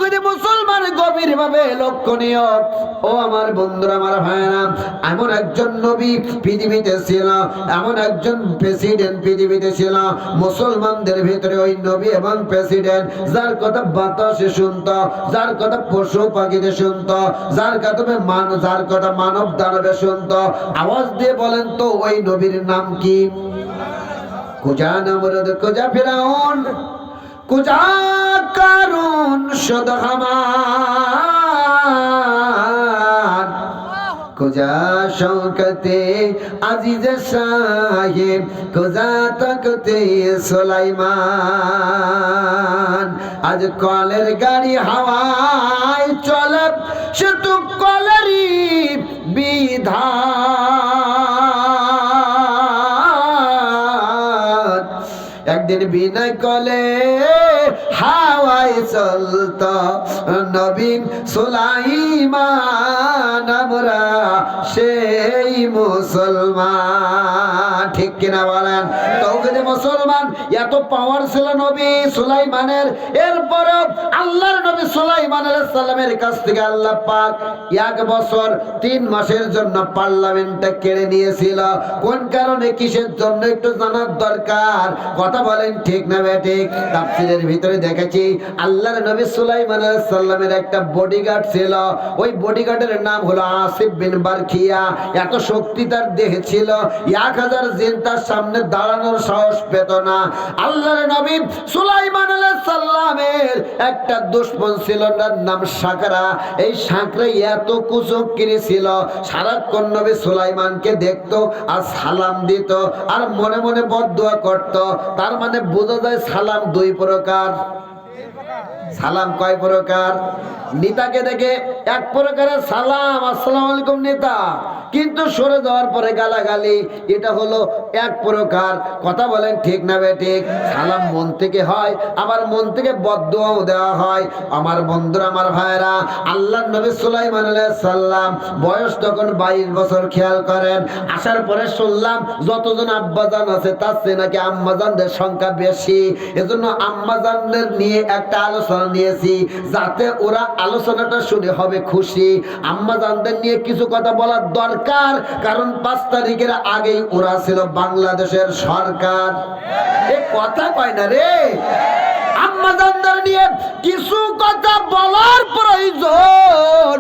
তৌহিদি মুসলমান গভীর ভাবে লক্ষণীয়। ও আমার বন্ধুরা, আমার ভাইরা, এমন একজন নবী পৃথিবীতে ছিল, এমন একজন প্রেসিডেন্ট পৃথিবীতে ছিল মুসলমানদের ভিতরে, ওই নবী এবং প্রেসিডেন্ট যার কথা বাতাসে শুনত, যার কথা পশু পাখিতে শুনত, যার কথা মানব দানবে শুনত। আওয়াজ দিয়ে বলেন তো ওই নবীর নাম কি? কুজা নমরুদ, কুজা ফিরাউন, কুজা কারুন, শুধু হামান, কুজা শৌকতে আজিজ সাহেব, কুজা তকতে সুলাইমান। আজ কলের গাড়ি হাওয়ায় চলে, সে তো কলেরই বিধান। একদিন বিনা কলে হাওয়ায় চলত নবী সুলাইমান, আমরা সেই মুসলমান। ঠিক কিনা বলেন? তৌহিদে মুসলমান এত পাওয়ার ছিল নবী সুলাইমানের। এরপরে আল্লাহর নবী সুলাইমান আলাইহিস সালামের কাছ থেকে আল্লাহ পাক 1 বছর 3 মাসের জন্য পার্লামেন্টটা কেড়ে নিয়েছিল। কোন কারণে, কিসের জন্য, একটু জানার দরকার। কথা বলেন ঠিক না বেঠিক? তাফসীরের ভিতরে দেখেছি আল্লাহর নবী সুলাইমান আলাইহিস সালামের একটা বডিগার্ড ছিল। ওই বডিগার্ডের নাম হলো আসিফ বিন বারখিয়া। এত শক্তি তার দেহে ছিল, 1000 জিন তার সামনে দাঁড়ানোর সাহস পেত না। আল্লাহর নবী সুলাইমান আলাইহিস সালামের একটা দুশমন ছিল, তার নাম সাকরা। এই সাকরা এত কুচক্রী ছিল, সারাক্ষণ নবী সুলাইমানকে দেখতো আর সালাম দিত আর মনে মনে বদদুয়া করত। তার মানে বোঝা যায় সালাম 2 প্রকার। সালাম কয় প্রকার? নেতাকে দেখে 1 প্রকারের সালাম, আসসালামু আলাইকুম নেতা, কিন্তু সরে যাওয়ার পরে গালাগালি, এটা হলো 1 প্রকার। কথা বলেন ঠিক না বেঠিক? সালাম মন থেকে হয়, আবার মন থেকে বদদুয়াও দেওয়া হয়। আমার বন্ধুরা, আমার ভাইরা, আল্লাহর নবী সুলাইমান আলাইহিস সালাম বয়স তখন 22 বছর। খেয়াল করেন, আসার পরে শুনলাম যতজন আব্বাজান আছে তার চেয়ে নাকি আম্মাজানদের সংখ্যা বেশি। এজন্য আম্মাজানদের নিয়ে একটা আলোচনা নিয়েছি, যাতে ওরা আলোচনাটা শুনে হবে খুশি। আম্মাজানদের নিয়ে কিছু কথা বলার দরকার, কারণ 5 তারিখের আগেই ওরা ছিল বাংলাদেশের সরকার। এ কথা কয় না রে। আম্মাজানদের নিয়ে কিছু কথা বলার প্রয়োজন,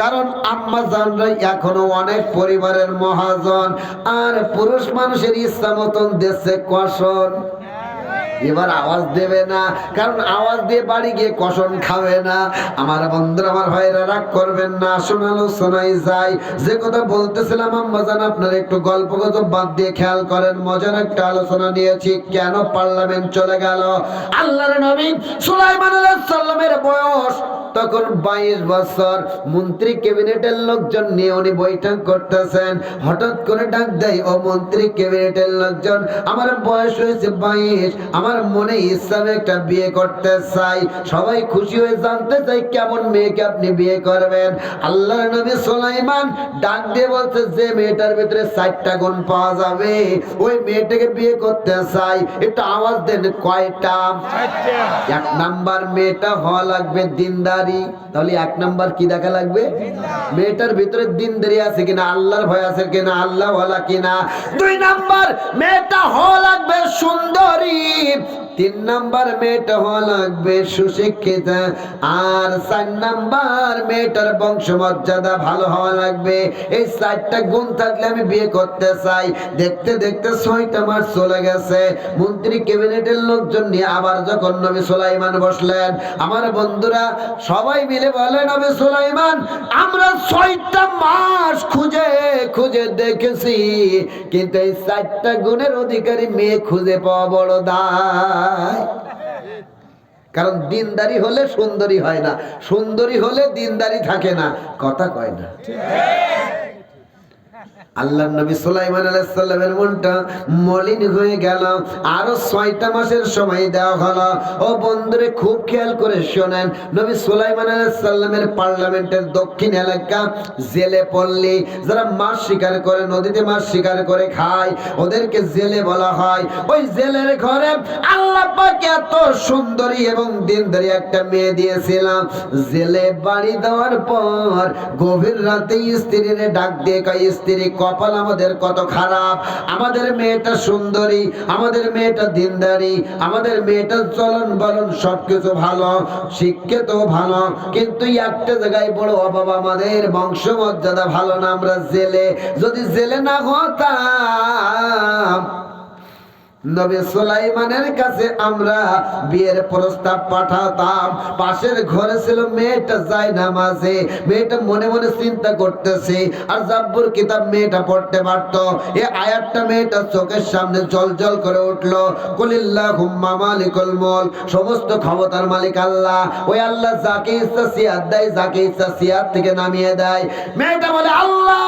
কারণ আম্মাজানরা এখনো অনেক পরিবারের মহাজন, আর পুরুষ মানুষের ইচ্ছা মতন দেশে কষণ। এবার আওয়াজ দেবে না, কারণ আওয়াজ দিয়ে বাড়ি গিয়ে কষণ খাবে না। আমার বন্ধুরা, আমার ভাইরা, রাগ করবেন না, আসুন আলোচনায় যাই। যে কথা বলতেছিলাম আম্মাজান, আপনারা একটু গল্প গজব বাদ দিয়ে খেয়াল করেন। মজার একটা আলোচনা নিয়েছি, কেন পার্লামেন্ট চলে গেল। আল্লাহর নবী সুলাইমান আলাইহিস সালামের বয়স তখন 22 বছর। মন্ত্রী ক্যাবিনেটের লোকজন নিয়ে উনি বৈঠক করতেছেন। হঠাৎ করে ডাক দেয়, ও মন্ত্রী ক্যাবিনেটের লোকজন, আমার বয়স হয়েছে 22, আমার মনে ইচ্ছা একটা বিয়ে করতে চাই। সবাই খুশি হয়ে জানতে চাই কেমন মেয়েকে আপনি বিয়ে করবেন। আল্লাহর নবী সুলাইমান ডাক দিয়ে বলছে, যে মেয়েটার ভিতরে 4টা গুণ পাওয়া যাবে ওই মেয়েটাকে বিয়ে করতে চাই। একটু আওয়াজ দেন, কয়টা? 1 নাম্বার, মেয়েটা হওয়া লাগবে দিনদার। তাহলে 1 নাম্বার কি দেখা লাগবে? মেয়েটার ভিতরে দিনদারি আছে কিনা, আল্লাহর ভয় আছে কিনা, আল্লাহ ওয়ালা কিনা। 2 নাম্বার, মেয়েটা হওয়া লাগবে সুন্দরী। 3 নাম্বার, মেয়েটা হওয়া লাগবে সুশিক্ষিতা। আর 4 নাম্বার, মেয়েটার বংশমর্যাদা ভালো হওয়া লাগবে। এই 4টা গুণ থাকলে আমি বিয়ে করতে চাই। দেখতে দেখতে 6টা মাস চলে গেছে। মন্ত্রী ক্যাবিনেটের লোকজন নিয়ে আবার যখন নবী সুলাইমান বসলেন, আমার বন্ধুরা সবাই মিলে বলে, নবী সুলাইমান, আমরা 6টা মাস খুঁজে খুঁজে দেখেছি, কিন্তু এই 4টা গুণের অধিকারী মেয়ে খুঁজে পাওয়া বড় দায়। কারণ দিনদারি হলে সুন্দরী হয় না, সুন্দরী হলে দিনদারি থাকে না। কথা কয় না? আল্লাহর নবী সুলাইমান আলাইহিস সালামের মনটা মলিন হয়ে গেল। আরো 6টা মাসের সময় দেওয়া হলো। ও বন্ধুরে খুব খেয়াল করে শোনেন, নবী সুলাইমান আলাইহিস সালামের পার্লামেন্টের দক্ষিণ এলাকা জেলে পল্লী, যারা মাছ শিকার করে, নদীতে মাছ শিকার করে খায়, ওদেরকে জেলে বলা হয়। ওই জেলের ঘরে আল্লাহ পাক এত সুন্দরী এবং দিনদারি একটা মেয়ে দিয়েছিলাম। জেলে বাড়ি দেওয়ার পর গভীর রাতে স্ত্রীর ডাক দিয়ে কয়, স্ত্রী কপাল আমাদের কত খারাপ, আমাদের মেয়েটা সুন্দরী, আমাদের মেয়েটা দিনদারি, আমাদের মেয়েটা চলন বলন সবকিছু ভালো, শিক্ষিত ভালো, কিন্তু একটা জায়গায় বড় অভাব, আমাদের বংশমর্যাদা ভালো না, আমরা জেলে। যদি জেলে না হতাম নবী সুলাইমানের কাছে আমরা বিয়ের প্রস্তাব পাঠাতাম। পাশের ঘরে ছিল মেয়েটা যায় নামাজে, মেয়েটা মনে মনে চিন্তা করতেছে, আর জাব্বুর কিতাব মেয়েটা পড়তে পারত। এই আয়াতটা মেয়েটা চোখের সামনে জলজল করে উঠলো, কুলিল্লাহুম্মা মালিকুল মুলক, সমস্ত ক্ষমতার মালিক আল্লাহ। ওই আল্লাহ যাকে ইচ্ছা সিয়াত দেয়, যাকে ইচ্ছা সিয়াত থেকে নামিয়ে দেয়। মেয়েটা বলে, আল্লাহ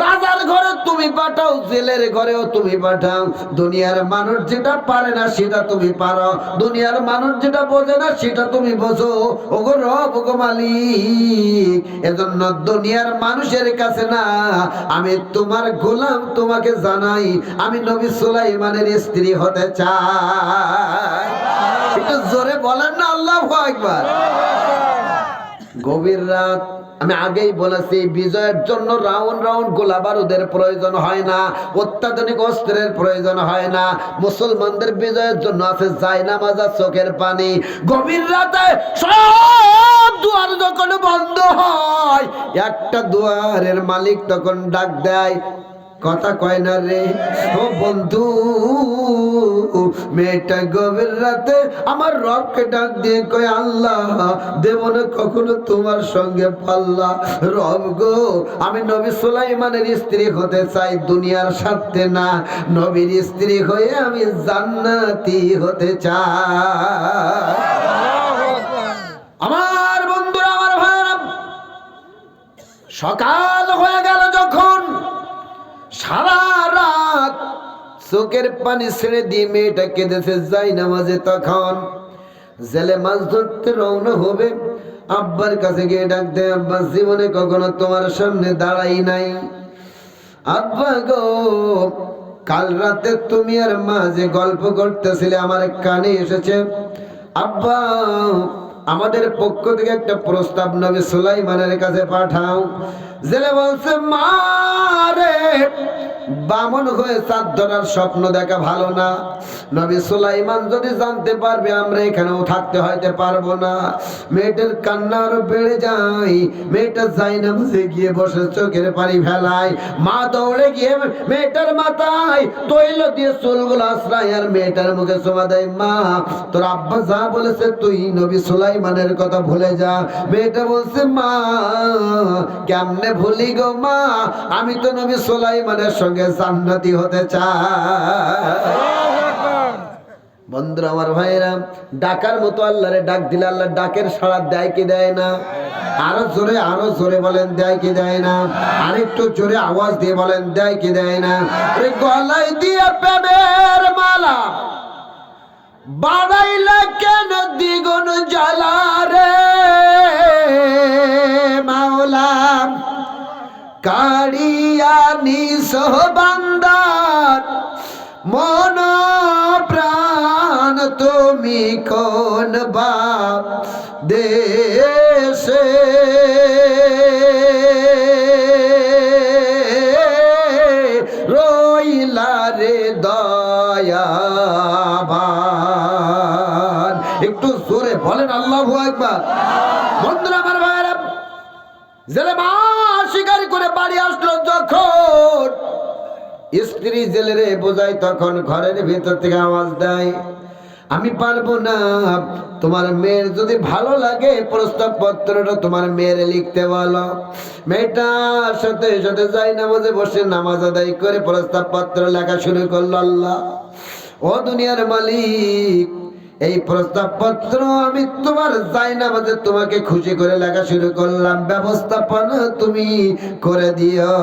রাজার ঘরে তুমি পাঠাও, জেলের ঘরেও তুমি পাঠাও, দুনিয়ার মানুষ যেটা পারে না সেটা তুমি পারো, দুনিয়ার মানুষ যেটা বোঝে না সেটা তুমি বোঝো, ওগো রব, ওগো মালিক। এজন্য দুনিয়ার মানুষের কাছে না, আমি তোমার গোলাম, তোমাকে জানাই আমি নবী সুলাইমানের স্ত্রী হতে চাই। একটু জোরে বলেন না আল্লাহু আকবার। গভীর রাত, আমি আগেই বলেছি, বিজয়ের জন্য রাউন্ড রাউন্ড গোলা বারুদের প্রয়োজন হয় না, অত্যাধুনিক অস্ত্রের প্রয়োজন হয় না। মুসলমানদের বিজয়ের জন্য আছে জায়নামাজ আর চোখের পানি। গভীর রাতে সব দুয়ার যখন বন্ধ হয়, একটা দুয়ারের মালিক তখন ডাক দেয়, কথা কয় না রে ও বন্ধু। মেয়েটা গভীর রাতে আমার রবকে ডাক দিয়ে কয়, আল্লাহ দেব না কখনো তোমার সঙ্গে পাল্লা, রব গো আমি নবী সুলাইমানের স্ত্রী হতে চাই, দুনিয়ার স্বার্থে না, নবীর স্ত্রী হয়ে আমি জান্নাতি হতে চাই। আমার বন্ধুরা, আমার ভাইরা, সকাল হয়ে গেল যখন, সারা রাত চোখের পানি ছেড়ে দিয়ে মেয়েটা কেঁদেছে যাই নামাজে, তখন জেলে মাছ ধরতে রওনা হবে। আব্বার কাছে গিয়ে ডাক দেয়, আব্বা জীবনে কখনো তোমার সামনে দাঁড়াই নাই, আব্বা গো কাল রাতে তুমি আর মা যে গল্প করতেছিলে আমার কানে এসেছে, আব্বা আমাদের পক্ষ থেকে একটা প্রস্তাব নবী সুলাইমানের কাছে পাঠাও। জেলে বলছে, মা রে বামন হয়ে চাঁদ ধরার স্বপ্ন দেখা ভালো না, নবী সুলাইমান যদি জানতে পারবে আমরা এখানেও থাকতে হইতে পারবো না। মেয়েটার কান্না আরো বেড়ে যায়, মেয়েটা জায়নামাজে গিয়ে বসে চোখের পানি ফেলায়। মা দৌড়ে গিয়ে মেয়েটার মাথায় তৈল দিয়ে চুলগুলো আশ্রয় আর মেয়েটার মুখে চুমা দেয়, মা তোর আব্বা যা বলেছে তুই নবী সুলাইমানের কথা ভুলে যা। মেয়েটা বলছে, মা কেমনে ভুলি গো মা, আমি তো নবী সুলাইমানের সঙ্গে জান্নাতি হতে চাই। বন্ধুরা, আমার ভাইরা, ডাকার মতো আল্লাহরে ডাক দিলে আল্লাহ ডাকের সাড়া দেয় কি দেয় না? আরো জোরে বলেন, দেয় কি দেয় না? আরেকটু জোরে আওয়াজ দিয়ে বলেন, দেয় কি দেয় না? গলায় দিয়ে প্রেমের মালা বাড়াইলা কেন দ্বিগুণ জ্বালা রে মাওলা, কাড়িয়া নিসহ বান্দার মন প্রাণ, তুমি কোন বাপ দেশে রইলা রে দয়াবান। একটু জোরে বলেন আল্লাহু আকবার। বন্ধুরা, আমার ভাইরা, জেলে মা শিকারি করে বাড়ি আসলো যখন, স্ত্রী জেলেরে বোঝায়, তখন ঘরের ভিতর থেকে আওয়াজ দেয়, আমি পারবো না, তোমার মেয়ের যদি ভালো লাগে প্রস্তাব পত্রটা তোমার মেয়ের লিখতে বলো। মেয়েটার সাথে সাথে যাই নামাজে বসে নামাজ আদায় করে প্রস্তাব পত্র লেখা শুরু করলো। আল্লাহ ও দুনিয়ার মালিক, এই প্রস্তাবপত্র আমি তোমার জায়নামাজে তোমাকে খুশি করে লেখা শুরু করলাম, ব্যবস্থাপনা তুমি করে দিও।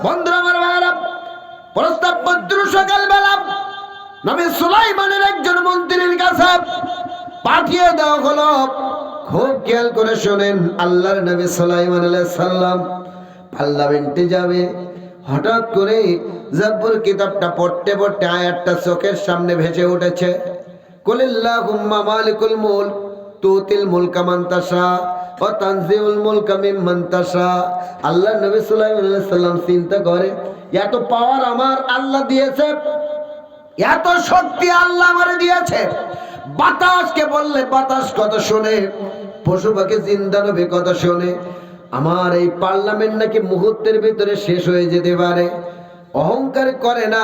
বন্ধুরা আমার ভাইরা, প্রস্তাবপত্র সকালবেলা নবী সুলাইমানের একজন মন্ত্রীর কাছে পাঠিয়ে দেওয়া হলো। খুব খেয়াল করে শোনেন, আল্লাহর নবী সুলাইমান আলাইহিস সালাম পার্লামেন্টে যাবে। হঠাৎ করে জাবুর কিতাবটা পড়তে পড়তে আয়াতটা চোখের সামনে ভেসে উঠেছে, কুলিল্লাহুম্মা মালিকুল মুলক তুতিল মুলকা মান তাশা ওয়া তানজিউল মুলকা মিম্মান তাশা। আল্লাহর নবী সুলাইমান আলাইহিস সালাম চিন্তা করে, এত পাওয়ার আমার আল্লাহ দিয়েছে, এত শক্তি আল্লাহ আমারে দিয়েছে। বাতাসকে বললে বাতাস কথা শোনে, পশু পাখি জিন্দা নবী কথা শোনে। আমার এই পার্লামেন্ট নাকি মুহূর্তের ভিতরে শেষ হয়ে যেতে পারে। অহংকার করে না,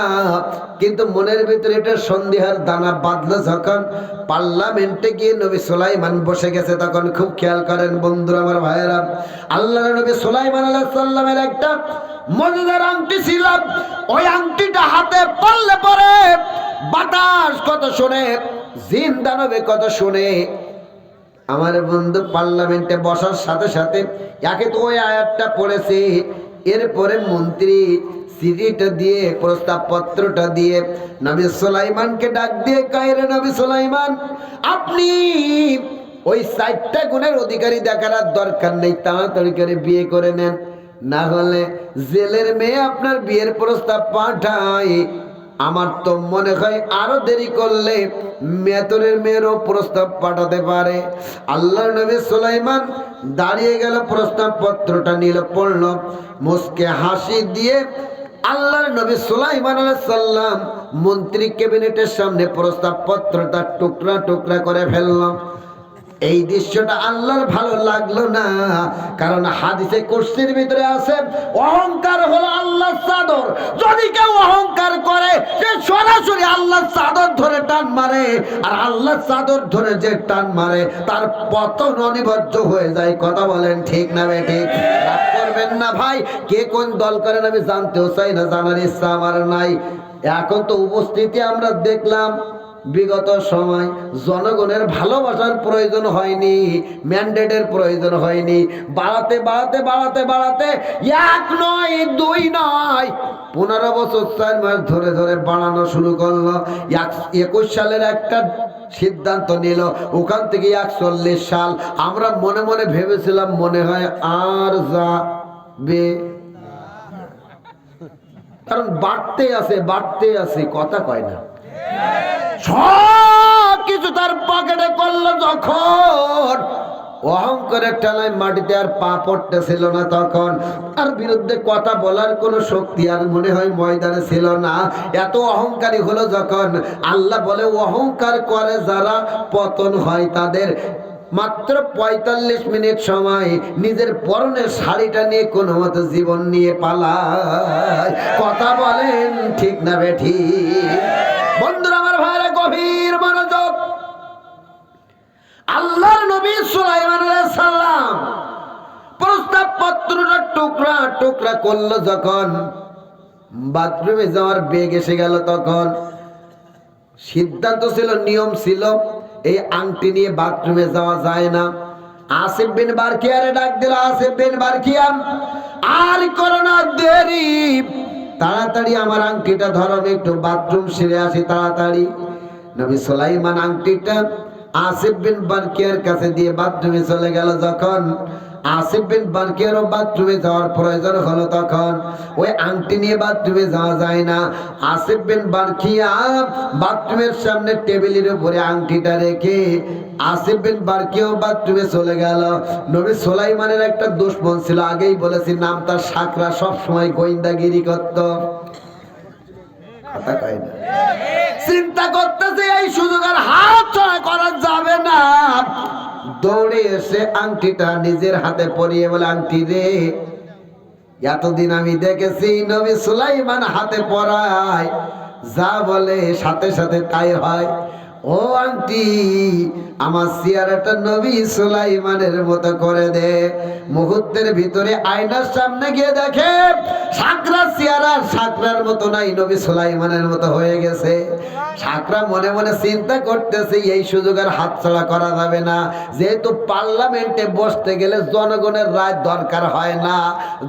কিন্তু মনের ভিতরে এটা সন্দেহের দানা বাঁধলো। যখন পার্লামেন্টে গিয়ে নবী সুলাইমান বসে গেছে, তখন খুব খেয়াল করেন বন্ধুরা আমার ভাইয়েরা, আল্লাহর নবী সুলাইমান আলাইহিস সালামের একটা মজাদার আংটি ছিল। ওই আংটিটা হাতে পড়লে পরে বাতাস কত শুনে, জিন্দা নবী কত শুনে। আমার বন্ধু পার্লামেন্টে বসার সাথে সাথে একে তো ওই আয়াতটা পড়েছে, এরপরে মন্ত্রী চিঠিটা দিয়ে প্রস্তাবপত্রটা দিয়ে নবী সুলাইমানকে ডাক দিয়ে কইরে, নবী সুলাইমান, আপনি ওই 4টা গুণের অধিকারী দেখার আর দরকার নেই, তাড়াতাড়ি করে বিয়ে করে নেন, না হলে জেলের মেয়ে আপনার বিয়ের প্রস্তাব পাঠায়। আমার তো মনে হয় আরো দেরি করলে মেতরের মেয়েরও প্রস্তাব পাঠাতে পারে। আল্লাহর নবী সুলাইমান দাঁড়িয়ে গেল, প্রস্তাব পত্রটা নিল, পড়ল, মুস্কে হাসি দিয়ে আল্লাহর নবী সুলাইমান আলাইহিস সালাম মন্ত্রী ক্যাবিনেটের সামনে প্রস্তাব পত্রটা টুকরা টুকরা করে ফেলল। এই দৃশ্যটা আল্লাহর ভালো লাগলো না, কারণ হাদিসে কুরসির ভিতরে আছে, অহংকার হলো আল্লাহর চাদর। যদি কেউ অহংকার করে, সে সরাসরি আল্লাহর চাদর ধরে টান মারে, আর আল্লাহর চাদর ধরে যে টান মারে তার পতন অনিবার্য হয়ে যায়। কথা বলেন ঠিক না বেঠিক? রাগ করবেন না ভাই, কে কোন দল করেন আমি জানতেও চাই না, জানার ইচ্ছা আমার নাই। এখন তো উপস্থিতি আমরা দেখলাম, বিগত সময় জনগণের ভালোবাসার প্রয়োজন হয়নি, ম্যান্ডেটের প্রয়োজন হয়নি, বাড়াতে বাড়াতে বাড়াতে বাড়াতে 1 নয় 2 নয় 15 বছর 4 মাস ধরে ধরে বাড়ানো শুরু করলো। 21 সালের একটা সিদ্ধান্ত নিল, ওখান থেকে 41 সাল। আমরা মনে মনে ভেবেছিলাম মনে হয় আর যাবে, কারণ বাড়তে আছে, কথা কয় না। সব কিছু তার পকেটে করলো যখন, অহংকারের ঠেলায় মাটিতে আর পা পড়তেছিল না, তখন তার বিরুদ্ধে কথা বলার কোনো শক্তি আর মনে হয় ময়দানে ছিল না। এত অহংকারী হলো যখন, আল্লাহ বলে অহংকার করে যারা পতন হয় তাদের। মাত্র 45 মিনিট সময় নিজের পরনের শাড়িটা নিয়ে কোনো মতো জীবন নিয়ে পালায়। কথা বলেন ঠিক না বেঠিক? বন্ধুরা আমার ভাইরা, গভীর মনোযোগ। আল্লাহর নবী সুলাইমান আলাইহিস সালাম প্রস্তাব পত্রটা টুকরা টুকরা করলো যখন, বাথরুমে যাওয়ার বেগ এসে গেল, তখন সিদ্ধান্ত ছিল, নিয়ম ছিল, এই আংটি নিয়ে বাথরুমে যাওয়া যায় না। আসিফ বিন বারকিয়ারে ডাক দিল, আসিফ বিন বারকিয়া, আর করো না দেরি, তাড়াতাড়ি আমার আংটিটা ধরো, আমি একটু বাথরুম সেরে আসি তাড়াতাড়ি। নবী সুলাইমান আংটিটা আসিফ বিন বারকিয়ার কাছে দিয়ে বাথরুমে চলে গেল। যখন আসিফ বিন বারকিয়ারও বাথরুমে যাওয়ার প্রয়োজন হলো, তখন ওই আংটি নিয়ে বাথরুমে যাওয়া যায় না। আসিফ বিন বারকিয়া বাথরুমের সামনে টেবিলের উপরে আংটিটা রেখে আসিফ বিন বারকিয়াও বাথরুমে চলে গেল। নবী সুলাইমানের একটা দুশমন ছিল, আগেই বলেছি নাম তার সাকরা, সব সময় গোয়েন্দাগিরি করত। কথা কয় না? চিন্তা করতেছে এই সুযোগ আর হাত ছাড়া করা যাবে না। দৌড়ে এসে আংটিটা নিজের হাতে পরিয়ে বলে, আংটি রে, এতদিন আমি দেখেছি নবী সুলাইমান হাতে পরায়, যা বলে সাথে সাথে তাই হয়। ও আন্টি আমার চেহারাটা নবী সুলাইমানের মতো করে দে। মুহূর্তের ভিতরে আয়নার সামনে গিয়ে দেখে সাকরার চেহারা সাকরার মতো নাই, নবী সুলাইমানের মতো হয়ে গেছে। সাকরা মনে মনে চিন্তা করতেছে এই সুযোগ আর হাতছাড়া করা যাবে না, যেহেতু পার্লামেন্টে বসতে গেলে জনগণের রায় দরকার হয় না,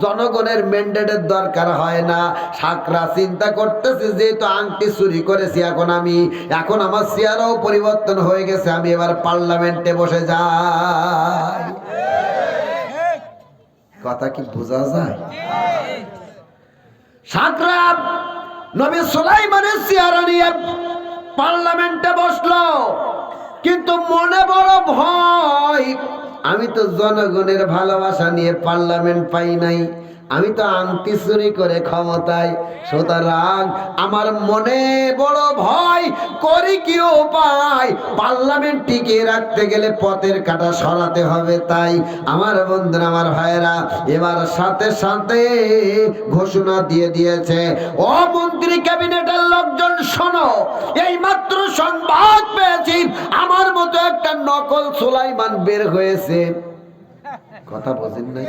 জনগণের ম্যান্ডেটের দরকার হয় না। সাকরা চিন্তা করতেছে যেহেতু আংটি চুরি করেছি এখন আমার চেহারাও পরিবর্তন হয়ে গেছে, আমি এবার পার্লামেন্টে বসে যাই। কথা কি বোঝা যায়? সাকরা নবী সুলাইমানের চেহারা নিয়ে পার্লামেন্টে বসলো, কিন্তু মনে বড় ভয়, আমি তো জনগণের ভালোবাসা নিয়ে পার্লামেন্ট পাই নাই, আমি তো আংটি চুরি করে ক্ষমতায়, সুতরাং আমার মনে বড় ভয়, করি কি উপায়? পার্লামেন্ট টিকিয়ে রাখতে গেলে পথের কাঁটা সরাতে হবে। তাই আমার বন্ধুরা, আমার ভাইয়েরা, এবার সাথে সাথে ঘোষণা দিয়ে দিয়েছে, ও মন্ত্রী ক্যাবিনেটের লোকজন শোনো, এই মাত্র সংবাদ পেয়েছি আমার মতো একটা নকল সুলাইমান বের হয়েছে। কথা বোঝেন নাই?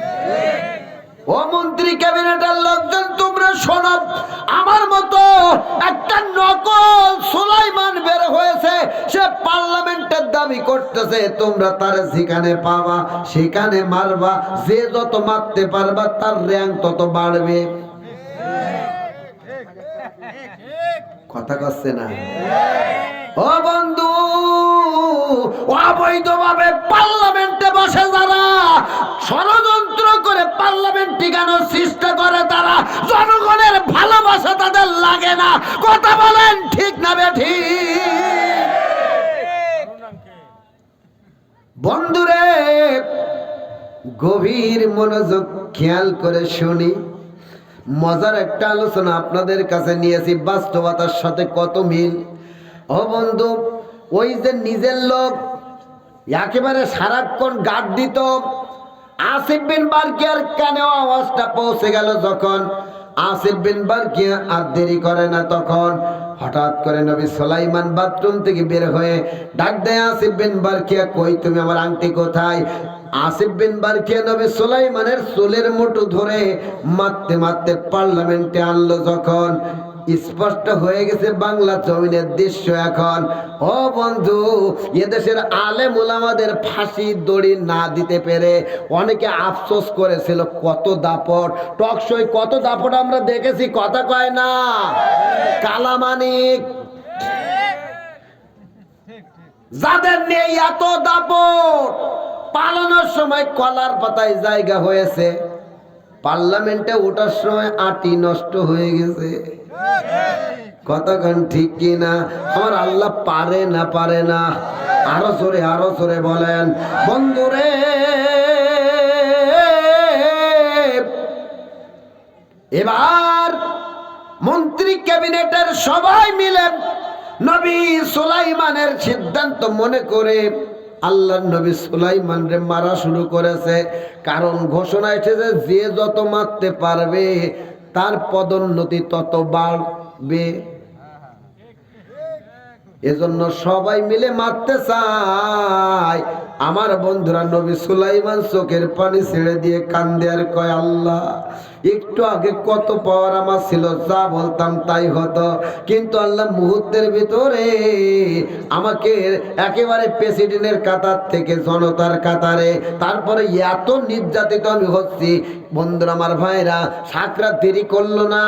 ও মন্ত্রী ক্যাবিনেটের লোকজন তোমরা শোনো, আমার মতো একটা নকল সুলাইমান বের হয়েছে, সে পার্লামেন্টের দাবি করতেছে, তোমরা তার যেখানে পাবা সেখানে মারবা, যে যত মারতে পারবা তার র্যাঙ্ক তত বাড়বে। কথা কচ্ছে না? ও বন্ধু, অবৈধভাবে পার্লামেন্টে বসে যারা ষড়যন্ত্র করে পার্লামেন্ট টিকানোর চেষ্টা করে, তারা জনগণের ভালোবাসা তাদের লাগে না। কথা বলেন ঠিক না বেঠিক? বন্ধুরে, গভীর মনোযোগ খেয়াল করে শুনি, মজার একটা আলোচনা আপনাদের কাছে নিয়েছি, বাস্তবতার সাথে কত মিল। ও বন্ধু, ওই যে নিজের লোক একেবারে সারাক্ষণ গার্ড দিত, আসিফ বিন বারকিয়ার কানেও আওয়াজটা পৌঁছে গেল। যখন আসিফ বিন বারকিয়া আর দেরি করে না, তখন হঠাৎ করে নবী সুলাইমান বাথরুম থেকে বের হয়ে ডাক দেয়, আসিফ বিন বারকিয়া কই তুমি, আমার আংটি কোথায়? আসিফ বিন বারকিয়া নবী সুলাইমানের চুলের মুঠো ধরে মারতে মারতে পার্লামেন্টে আনলো। যখন স্পষ্ট হয়ে গেছে বাংলা জমিনের দৃশ্য এখন, ও বন্ধু, এদেশের আলেম ওলামাদের ফাঁসি দড়ি না দিতে পেরে অনেকে আফসোস করেছিল। কত দাপট, টকশই কত দাপট আমরা দেখেছি, কথা কয় না? কালামানিক, যাদের নেই এত দাপট, পালানোর সময় কলার পাতায় জায়গা হয়েছে, পার্লামেন্টে ওঠার সময় আটি নষ্ট হয়ে গেছে। কতক্ষণ ঠিক কিনা? আমার আল্লাহ পারে না, পারে না? আরো জোরে বলেন। বন্ধুরে, এবার মন্ত্রী ক্যাবিনেটের সবাই মিলে নবী সুলাইমানের সিদ্ধান্ত মনে করে আল্লাহর নবী সুলাইমান রে মারা শুরু করেছে। কারণ ঘোষণা এসেছে, যে যত মারতে পারবে তার পদোন্নতি তত বাড়বে। এজন্য সবাই মিলে মারতে চায়। আমার বন্ধুরা, নবী সুলাইমান চোখের পানি ছেড়ে দিয়ে কান্দে আর কয়, আল্লাহ, একটু আগে কত পাওয়ার আমার ছিল, যা বলতাম তাই হতো, কিন্তু আল্লাহ মুহূর্তের ভিতরে আমাকে একেবারে প্রেসিডেন্টের কাতার থেকে জনতার কাতারে, তারপরে এত নির্যাতিত আমি হচ্ছি। বন্ধুরা, আমার ভাইরা, সাকরাত দেরি করলো না,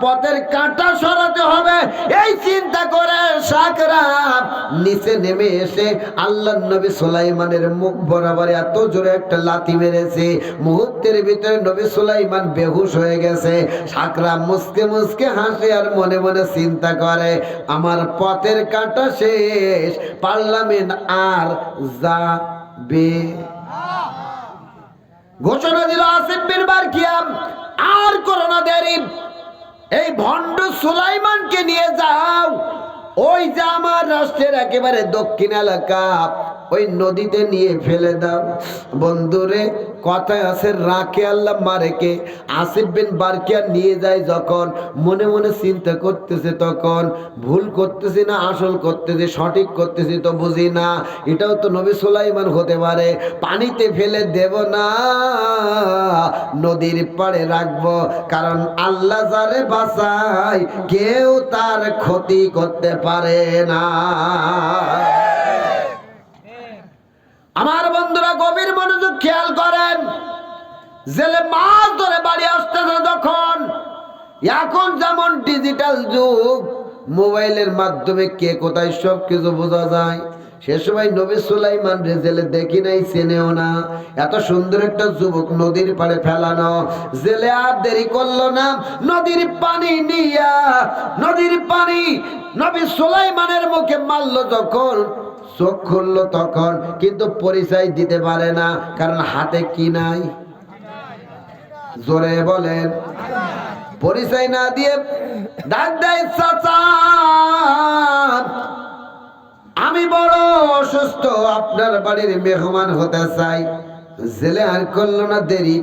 পথের কাঁটা সরাতে হবে, এই চিন্তা করে সাকরাত নিচে নেমে এসে আল্লাহর নবী সুলাইমানের মুখ বরাবর এত জোরে একটা লাথি মেরেছে, মুহূর্তের ভিতরে নবী সুলাইমান বেহুশ হয়ে গেছে। সাকরাত মুসকে মুসকে হাসে আর মনে মনে চিন্তা করে, আমার পথের কাঁটা শেষ, পার্লামেন্ট আর যাবে। ঘোষণা দিল আসিফ বিন বারকিয়া, আর করো না দেরি, এই ভণ্ড সুলাইমানকে নিয়ে যাও, ওই যে আমার রাষ্ট্রের একেবারে দক্ষিণ এলাকা ওই নদীতে নিয়ে ফেলে দাও। বন্ধুরে কথায় আছে, রাখে আল্লাহ মারে কে। আসিফ বিন বারকিয়া নিয়ে যায় যখন, মনে মনে চিন্তা করতেছে, তখন ভুল করতেছি না আসল করতেছি, সঠিক করতেছি তো বুঝি না, এটাও তো নবী সুলাইমান হতে পারে, পানিতে ফেলে দেব না, নদীর পাড়ে রাখবো, কারণ আল্লাহ যারে বাঁচায় কেউ তার ক্ষতি করতে পারে না। আমার বন্ধুরা গভীর মনোযোগ খেয়াল করেন, জেলে মাছ ধরে বাড়ি আসতেছে যখন, এখন যেমন ডিজিটাল যুগ, মোবাইলের মাধ্যমে কে কোথায় সব কিছু বোঝা যায়, সে সময় নবী সুলাইমান জেলে দেখি নাই, চেনেও না। এত সুন্দর একটা যুবক নদীর পাড়ে ফেলানো, জেলে আর দেরি করলো না, নদীর পানি নিয়া, নদীর পানি নবী সুলাইমানের মুখে মারলো যখন, চোখ খুললো তখন, কিন্তু পরিচয় দিতে পারে না, কারণ হাতে কি নাই, জোরে বলেন। পরিচয় না দিয়ে ডাক দেয়, চাচা আমি বড় অসুস্থ, আপনার বাড়ির মেহমান হতে চাই। জেলে আর করলো না দেরি,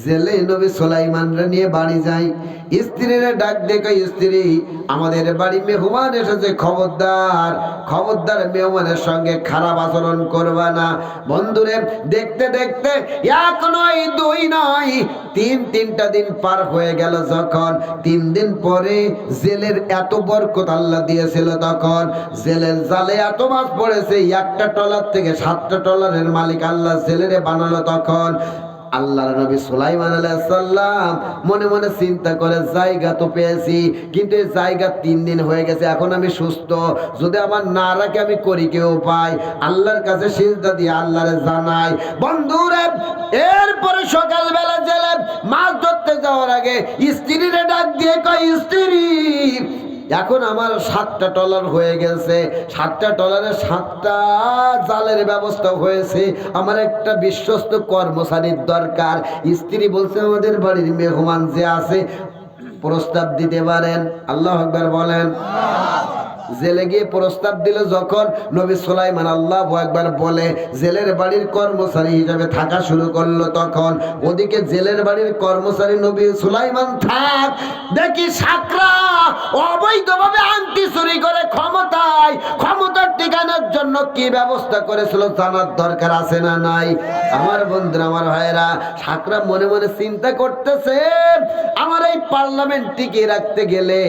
জেলে নবী সুলাইমানরা নিয়ে বাড়ি যায়। স্ত্রীরা ডাক দেখে, স্ত্রী আমাদের বাড়ি মেহমান এসেছে, খবরদার খবরদার মেহমানের সঙ্গে খারাপ আচরণ করবা না। বন্ধুরে দেখতে দেখতে এক নয় দুই নয় তিনটা দিন পার হয়ে গেল যখন, 3 দিন পরে জেলের এত বরকত আল্লাহ দিয়েছিল, তখন জেলের জালে এত মাছ পড়েছে, একটা ট্রলার থেকে 7টা ট্রলারের মালিক আল্লাহ জেলেরে বানালো। তখন আল্লাহর নবী সুলাইমান আলাইহিস সালাম মনে মনে চিন্তা করে, জায়গা তো পেয়েছি, কিন্তু এই জায়গা 3 দিন হয়ে গেছে, এখন আমি সুস্থ, যদি আমার না রাখে আমি করি কি উপায়, আল্লাহর কাছে সিজদা দিয়ে আল্লাহরে জানাই। বন্ধুরে এরপরে সকালবেলা জেলে মাছ ধরতে যাওয়ার আগে স্ত্রীরে ডাক দিয়ে কয়, স্ত্রী এখন আমার 7টা ট্রলার হয়ে গেছে, 7টা ট্রলারে 7টা জালের ব্যবস্থা হয়েছে, আমার একটা বিশ্বস্ত কর্মচারীর দরকার। স্ত্রী বলছে, আমাদের বাড়ির মেহমান যে আছে প্রস্তাব দিতে পারেন। আল্লাহু আকবার বলেন। জেলে গিয়ে প্রস্তাব দিল যখন, নবী সুলাইমান আল্লাহু আকবার বলে জেলের বাড়ির কর্মচারী হিসেবে থাকা শুরু করলো। তখন ওদিকে জেলের বাড়ির কর্মচারী নবী সুলাইমান থাক, দেখি সাকরা অবৈধভাবে আংটি চুরি করে ক্ষমতার ঠিকানার জন্য কি ব্যবস্থা করেছিল জানার দরকার আছে না নাই? আমার বন্ধুরা, আমার ভাইরা, সাকরা মনে মনে চিন্তা করতেছে, আমার এই পার্লামেন্ট টিকে রাখতে গেলে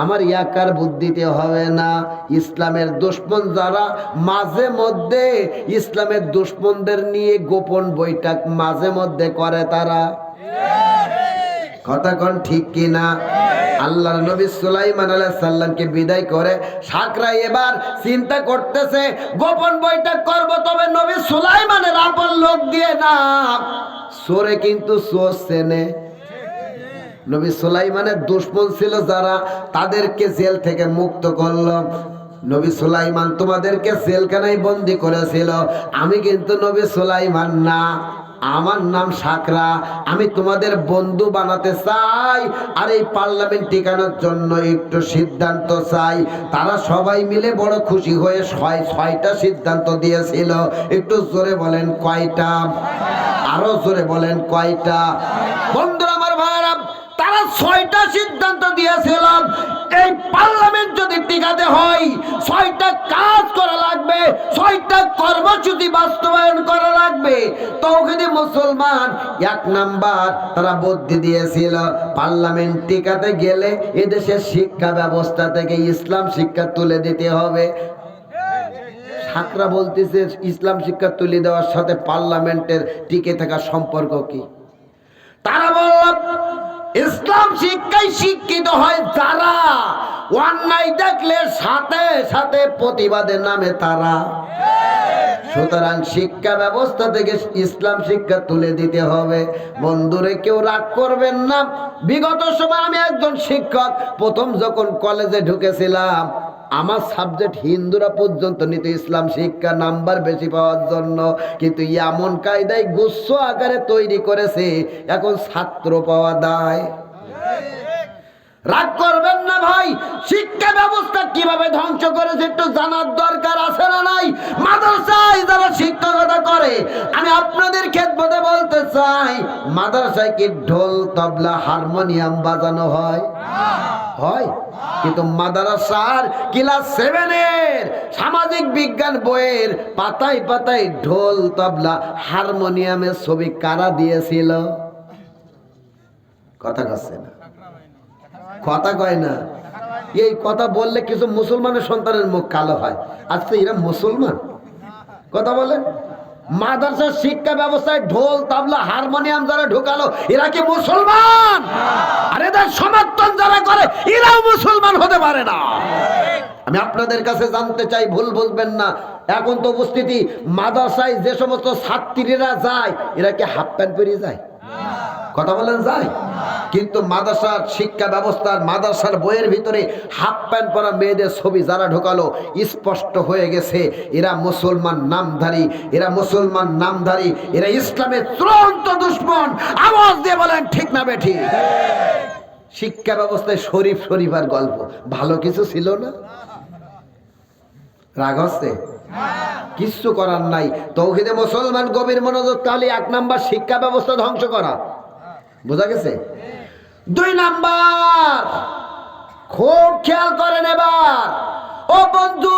আমার একার বুদ্ধিতে হবে না, ইসলামের দুশমন যারা মাঝে মধ্যে ইসলামের দুশমনদের নিয়ে গোপন বৈঠক মাঝে মধ্যে করে, তারা কথা কোন ঠিক কিনা? আল্লাহর নবী সুলাইমান আলাইহিস সালামকে বিদায় করে সাকরা এবার চিন্তা করতেছে, গোপন বৈঠক করব, তবে নবী সুলাইমানের আপন লোক দিয়ে না। চোরে কিন্তু চোর চেনে, নবী সুলাইমানের দুশমন ছিল যারা, তাদেরকে জেল থেকে মুক্ত করল। নবী সুলাইমান তোমাদেরকে জেলখানায় বন্দি করেছিল, আমি কিন্তু নবী সুলাইমান না, আমার নাম সাকরা, আমি তোমাদের বন্ধু বানাতে চাই, আর এই পার্লামেন্ট টিকানোর জন্য একটু সিদ্ধান্ত চাই। তারা সবাই মিলে বড় খুশি হয়ে 6টা সিদ্ধান্ত দিয়েছিল। একটু জোরে বলেন কয়টা? আরো জোরে বলেন কয়টা? বন্ধুরা আমার ভাইরা, তারা 6টা সিদ্ধান্ত দিয়েছিল। এই পার্লামেন্ট যদি টিকাতে হয় 6টা কাজ করা লাগবে, 6টা কর্মসূচি বাস্তবায়ন করা লাগবে। তাওহীদে মুসলমান 1 নাম্বার তারা বুদ্ধি দিয়েছিল, পার্লামেন্ট টিকাতে গেলে এদেশের শিক্ষা ব্যবস্থা থেকে ইসলাম শিক্ষা তুলে দিতে হবে। সাকরা বলতেছে, ইসলাম শিক্ষা তুলে দেওয়ার সাথে পার্লামেন্টের টিকে থাকার সম্পর্ক কি? তারা বলল, ইসলাম শিক্ষায় শিক্ষিত হয় যারা, অন্যায় দেখলে সাথে সাথে প্রতিবাদের নামে তারা। সুতরাং শিক্ষা ব্যবস্থা থেকে ইসলাম শিক্ষা তুলে দিতে হবে। বন্ধুরে কেউ রাগ করবেন না, বিগত সময় আমি একজন শিক্ষক, প্রথম যখন কলেজে ঢুকেছিলাম আমার সাবজেক্ট হিন্দুরা পর্যন্ত নিত ইসলাম শিক্ষা নাম্বার বেশি পাওয়ার জন্য, কিন্তু এমন কায়দায় গুচ্ছ আকারে তৈরি করেছে এখন ছাত্র পাওয়া দায়। রাগ করবেন না ভাই, শিক্ষা ব্যবস্থা কিভাবে ধ্বংস করেছে একটু জানার দরকার আছে না নাই? মাদ্রাসায় যারা শিক্ষকতা করে, আমি আপনাদের খেদমতে বলতে চাই, মাদ্রাসায় কি ঢোল তবলা হারমোনিয়াম বাজানো হয়? হয়। কিন্তু মাদ্রাসার ক্লাস 7 এর সামাজিক বিজ্ঞান বইয়ের পাতায় পাতায় ঢোল তবলা হারমোনিয়ামের ছবি কারা দিয়েছিল? কথা কচ্ছে না, কথা কয় না। এই কথা বললে কিছু মুসলমানের সন্তানের মুখ কালো হয়। আজকে এরা মুসলমান কথা বলেন? মাদ্রাসার শিক্ষা ব্যবস্থায় ঢোল তাবলা হারমোনিয়াম যারা ঢোকালো এরা কি মুসলমান? আর এদের সমর্থন যারা করে এরাও মুসলমান হতে পারে না। আমি আপনাদের কাছে জানতে চাই, ভুল বুঝবেন না। এখন তো উপস্থিতি মাদ্রাসায় যে সমস্ত ছাত্রীরা যায়, এরা কি হাফ প্যান্ট পরে যায়? কথা বলেন যায়? কিন্তু মাদ্রাসার শিক্ষা ব্যবস্থার মাদ্রাসার বইয়ের ভিতরে হাফ প্যান্ট পরা মেয়েদের ছবি যারা ঢোকালো, স্পষ্ট হয়ে গেছে এরা মুসলমান নামধারী, এরা মুসলমান নামধারী, এরা ইসলামের চূড়ান্ত দুশমন। আওয়াজ দিয়ে বলেন ঠিক না বেঠিক? শিক্ষা ব্যবস্থায় শরীফ শরীফার গল্প ভালো কিছু ছিল না? রাগ হচ্ছে? কিছু করার নাই। তৌহিদে মুসলমান গভীর মনোযোগ। তাহলে 1 নাম্বার শিক্ষা ব্যবস্থা ধ্বংস করা, বোঝা গেছে? 2 নাম্বার, খুব খেয়াল করেন এবার, ও বন্ধু,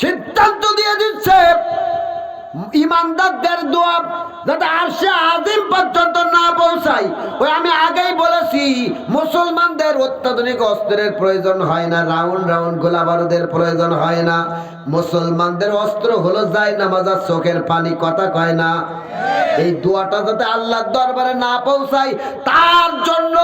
সিদ্ধান্ত দিয়ে দিচ্ছে ইমানদারদের দোয়া যাতে আরশে আজিম পর্যন্ত না পৌঁছায়। ওই আমি আগেই বলেছি, মুসলমানদের অত্যাধুনিক অস্ত্রের প্রয়োজন হয় না, রাউন্ড রাউন্ড গোলা বারুদের প্রয়োজন হয় না। মুসলমানদের অস্ত্র হলো যায় নামাজ আর চোখের পানি। কথা কয় না? এই দোয়াটা যাতে আল্লাহর দরবারে না পৌঁছায়, তার জন্য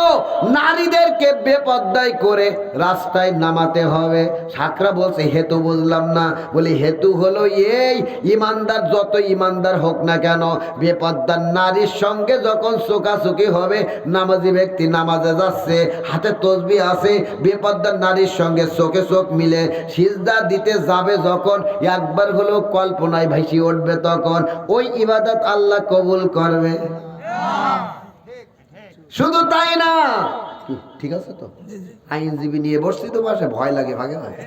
নারীদেরকে বেপর্দায় করে রাস্তায় নামাতে হবে। সাকরা বলছে হেতু বুঝলাম না। বলি হেতু হলো এই, ইমানদার যত ইমানদার হোক না কেন, বেপর্দার নারীর সঙ্গে যখন চোখাচোখি হবে, নামাজি ব্যক্তি নামাজে যাচ্ছে, হাতে তসবিহ আছে, বেপর্দার নারীর সঙ্গে চোখে চোখ মিলে সিজদা দিতে যাবে যখন, একবার হলেও কল্পনায় ভাসি উঠবে, তখন ওই ইবাদত আল্লাহ কবুল করবে। শুধু তাই না, ঠিক আছে তো, আইনজীবী নিয়ে বসছি তো পাশে, ভয় লাগে ভাগে ভাগে।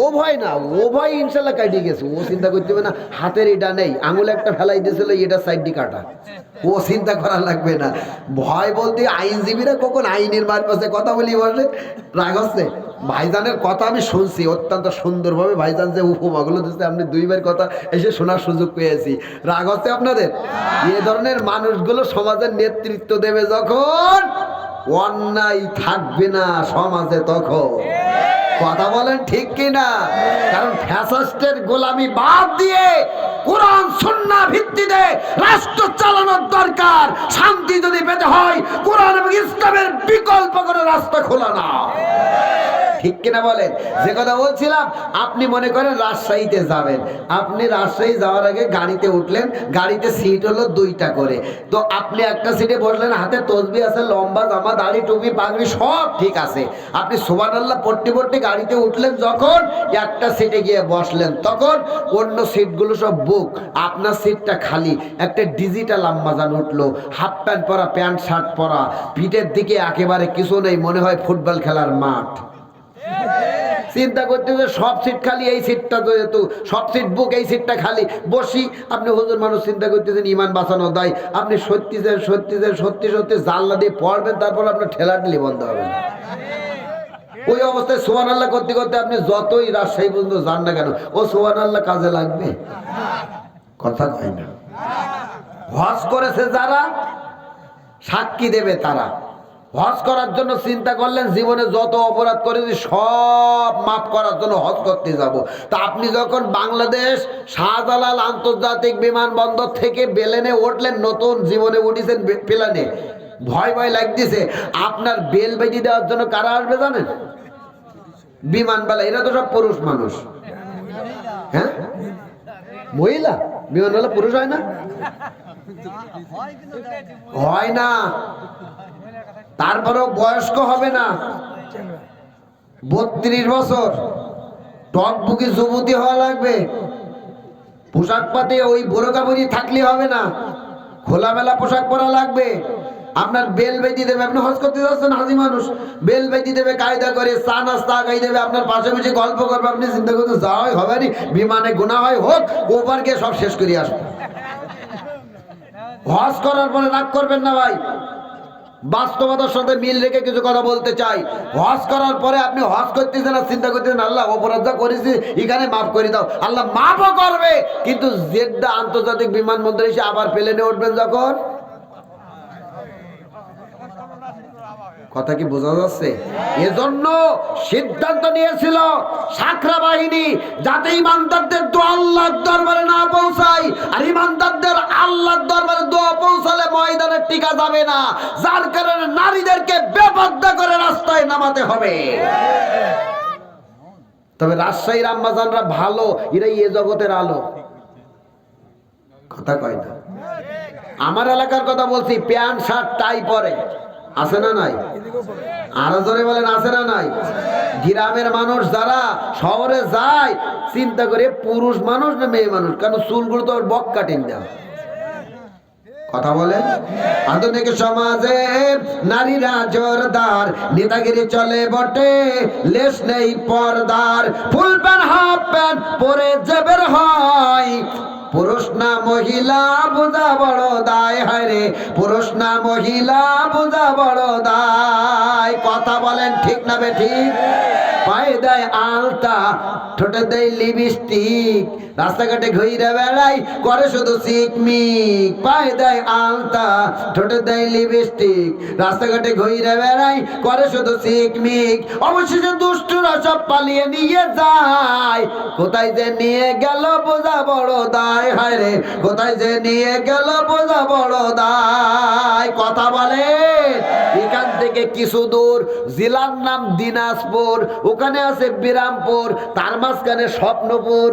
ও ভয় না, ও ভয় ইনশাল্লাহ কাটিয়ে গেছে। ও চিন্তা করতে হবে না, হাতের এটা নেই, আঙুল একটা ফেলাই দিয়েছিল, এটা সাইড দিয়ে কাটা, ও চিন্তা করা লাগবে না। ভয় বলতে আইনজীবীরা কখন আইনের মার পাশে কথা বলি বসে, রাগ হচ্ছে। ভাইজানের কথা আমি শুনছি অত্যন্ত সুন্দরভাবে, ভাইজান যে উপমাগুলো দিচ্ছে, আপনি 2বার কথা এসে শোনার সুযোগ পেয়েছি। রাগ হচ্ছে আপনাদের? এ ধরনের মানুষগুলো সমাজের নেতৃত্ব দেবে যখন, অন্যায় থাকবে না সমাজে তখন। কথা বলেন ঠিক কিনা? কারণ ফ্যাসিস্টের গোলামি বাদ দিয়ে কোরআন সুন্নাহ ভিত্তিতে রাষ্ট্র চালানোর দরকার। শান্তি যদি পেতে হয়, কোরআন এবং ইসলামের বিকল্প কোনো রাস্তা খোলা না। ঠিক কিনা বলেন? যে কথা বলছিলাম, আপনি মনে করেন রাজশাহীতে যাবেন, আপনি রাজশাহী যাওয়ার আগে গাড়িতে উঠলেন, গাড়িতে সিট হলো 2টা করে, তো আপনি একটা সিটে বসলেন, হাতে তসবিহ আছে, লম্বা জামা, দাড়ি, টুপি, পাগড়ি সব ঠিক আছে। আপনি সুবহানাল্লাহ পড়তে পড়তে গাড়িতে উঠলেন, যখন একটা সিটে গিয়ে বসলেন, তখন অন্য সিটগুলো সব বুক, আপনার সিটটা খালি। একটা ডিজিটাল আম্মাজান উঠলো, হাফ প্যান্ট পরা, প্যান্ট শার্ট পরা, পিঠের দিকে একেবারে কিছু নেই, মনে হয় ফুটবল খেলার মাঠ। চিন্তা করতে যে সব সিট খালি, এই সিটটা যেহেতু সব সিট বুক, এই সিটটা খালি, বসি। আপনি হুজুর মানুষ চিন্তা করতেছেন ইমান বাঁচানো দায়, আপনি সত্যি সত্যি জানলা দিয়ে পড়বেন, তারপর আপনার ঠেলাঠেলি বন্ধ হবে না। ওই অবস্থায় সুবহানাল্লাহ করতে করতে আপনি যতই রাজশাহী পর্যন্ত যান না কেন, ও সুবহানাল্লাহ কাজে লাগবে? কথা কয় না। হজ করেছে যারা, সাক্ষী দেবে তারা। হজ করার জন্য চিন্তা করলেন, জীবনে যত অপরাধ করেছি সব মাফ করার জন্য হজ করতে যাব। তা আপনি যখন বাংলাদেশ শাহজালাল আন্তর্জাতিক বিমানবন্দর থেকে বেলেনে উঠলেন, নতুন জীবনে উঠেছেন প্লেনে, ভয় ভয় লাগতেছে, আপনার বেল বেঁধে দেওয়ার জন্য কারা আসবে জানেন? বিমানবালা। এরা তো সব পুরুষ মানুষ। হ্যাঁ, মহিলা বিমানবালা পুরুষ হয় না? হয় না। তারপরেও বয়স্ক হবে না, 32 বছর, টকবুকি যুবতী হওয়া লাগবে। পোশাক পাতে ওই বোরকা পরি থাকলে হবে না, খোলামেলা পোশাক পরা লাগবে। আপনার বেল বেঁধে দেবে, আপনি হজ করতে যাচ্ছেন হাজি মানুষ, বেল বেঁধে দেবে কায়দা করে, চা নাস্তা আগাই দেবে, আপনার পাশে বসে গল্প করবে, আপনি চিন্তা করতে যাওয়াই হবে না, বিমানে গুনাহ হয় হোক, ওপার গিয়ে সব শেষ করে আসবে। হজ করার পরে রাগ করবেন না ভাই, বাস্তবতার সাথে মিল রেখে কিছু কথা বলতে চাই। হজ করার পরে আপনি হজ করতেছেন আর চিন্তা করতেছেন আল্লাহ অপরাধ যা করেছি এখানে মাফ করে দাও, আল্লাহ মাফও করবে, কিন্তু জেদ্দা আন্তর্জাতিক বিমানবন্দরে এসে আবার প্লেনে উঠবেন যখন, কথা কি বোঝা যাচ্ছে? এজন্য সিদ্ধান্ত নিয়েছিল সাকরা বাহিনী যাতে ইমানদারদের দোয়া আল্লাহর দরবারে না পৌঁছায়, আর ইমানদারদের আল্লাহর দরবারে দোয়া পৌঁছালে ময়দানে টিকা যাবে না, যার কারণে নারীদেরকে বেপরদা করে রাস্তায় নামাতে হবে। তবে রাজশাহীর আম্মাজানরা ভালো, এরা এ জগতের আলো, কথা কয় না। আমার এলাকার কথা বলছি, প্যান্ট শার্ট টাই পরে, আছে না নাই? আরো জোরে বলেন আছে না নাই? গ্রামের মানুষ যারা শহরে যায় চিন্তা করে পুরুষ মানুষ না মেয়ে মানুষ, কারণ চুলগুলো তো বক কাটেন দেয়, কথা বলেন। আধুনিক সমাজে নারীরা জোরদার, নেতাগিরি চলে বটে, লেশ নেই পর্দার, ফুল প্যান্ট হাফ প্যান্ট পরে যে বের হয়, পুরুষ না মহিলা বোঝা বড় দায়, হায় রে পুরুষ না মহিলা বোঝা বড় দায়, কথা বলেন ঠিক না বেঠিক? পায়ে দেয় আলতা, ঠোঁটে দেয় লিপস্টিক, রাস্তাঘাটে ঘুরে বেড়াই করে শুধু চিকমিক, পায়ে দেয় আলতা, ঠোঁটে দেয় লিপস্টিক, রাস্তাঘাটে ঘুরে বেড়াই করে শুধু চিকমিক, অবশেষে দুষ্টুরা সব পালিয়ে নিয়ে যায়, কোথায় যে নিয়ে গেল বোঝা বড় দায়, হায় রে কোথায় যে নিয়ে গেল বোঝা বড় দায়, কথা বলে। এখান থেকে কিছু দূর জেলার নাম দিনাজপুর, ওখানে আছে বিরামপুর, তার মাঝখানে স্বপ্নপুর,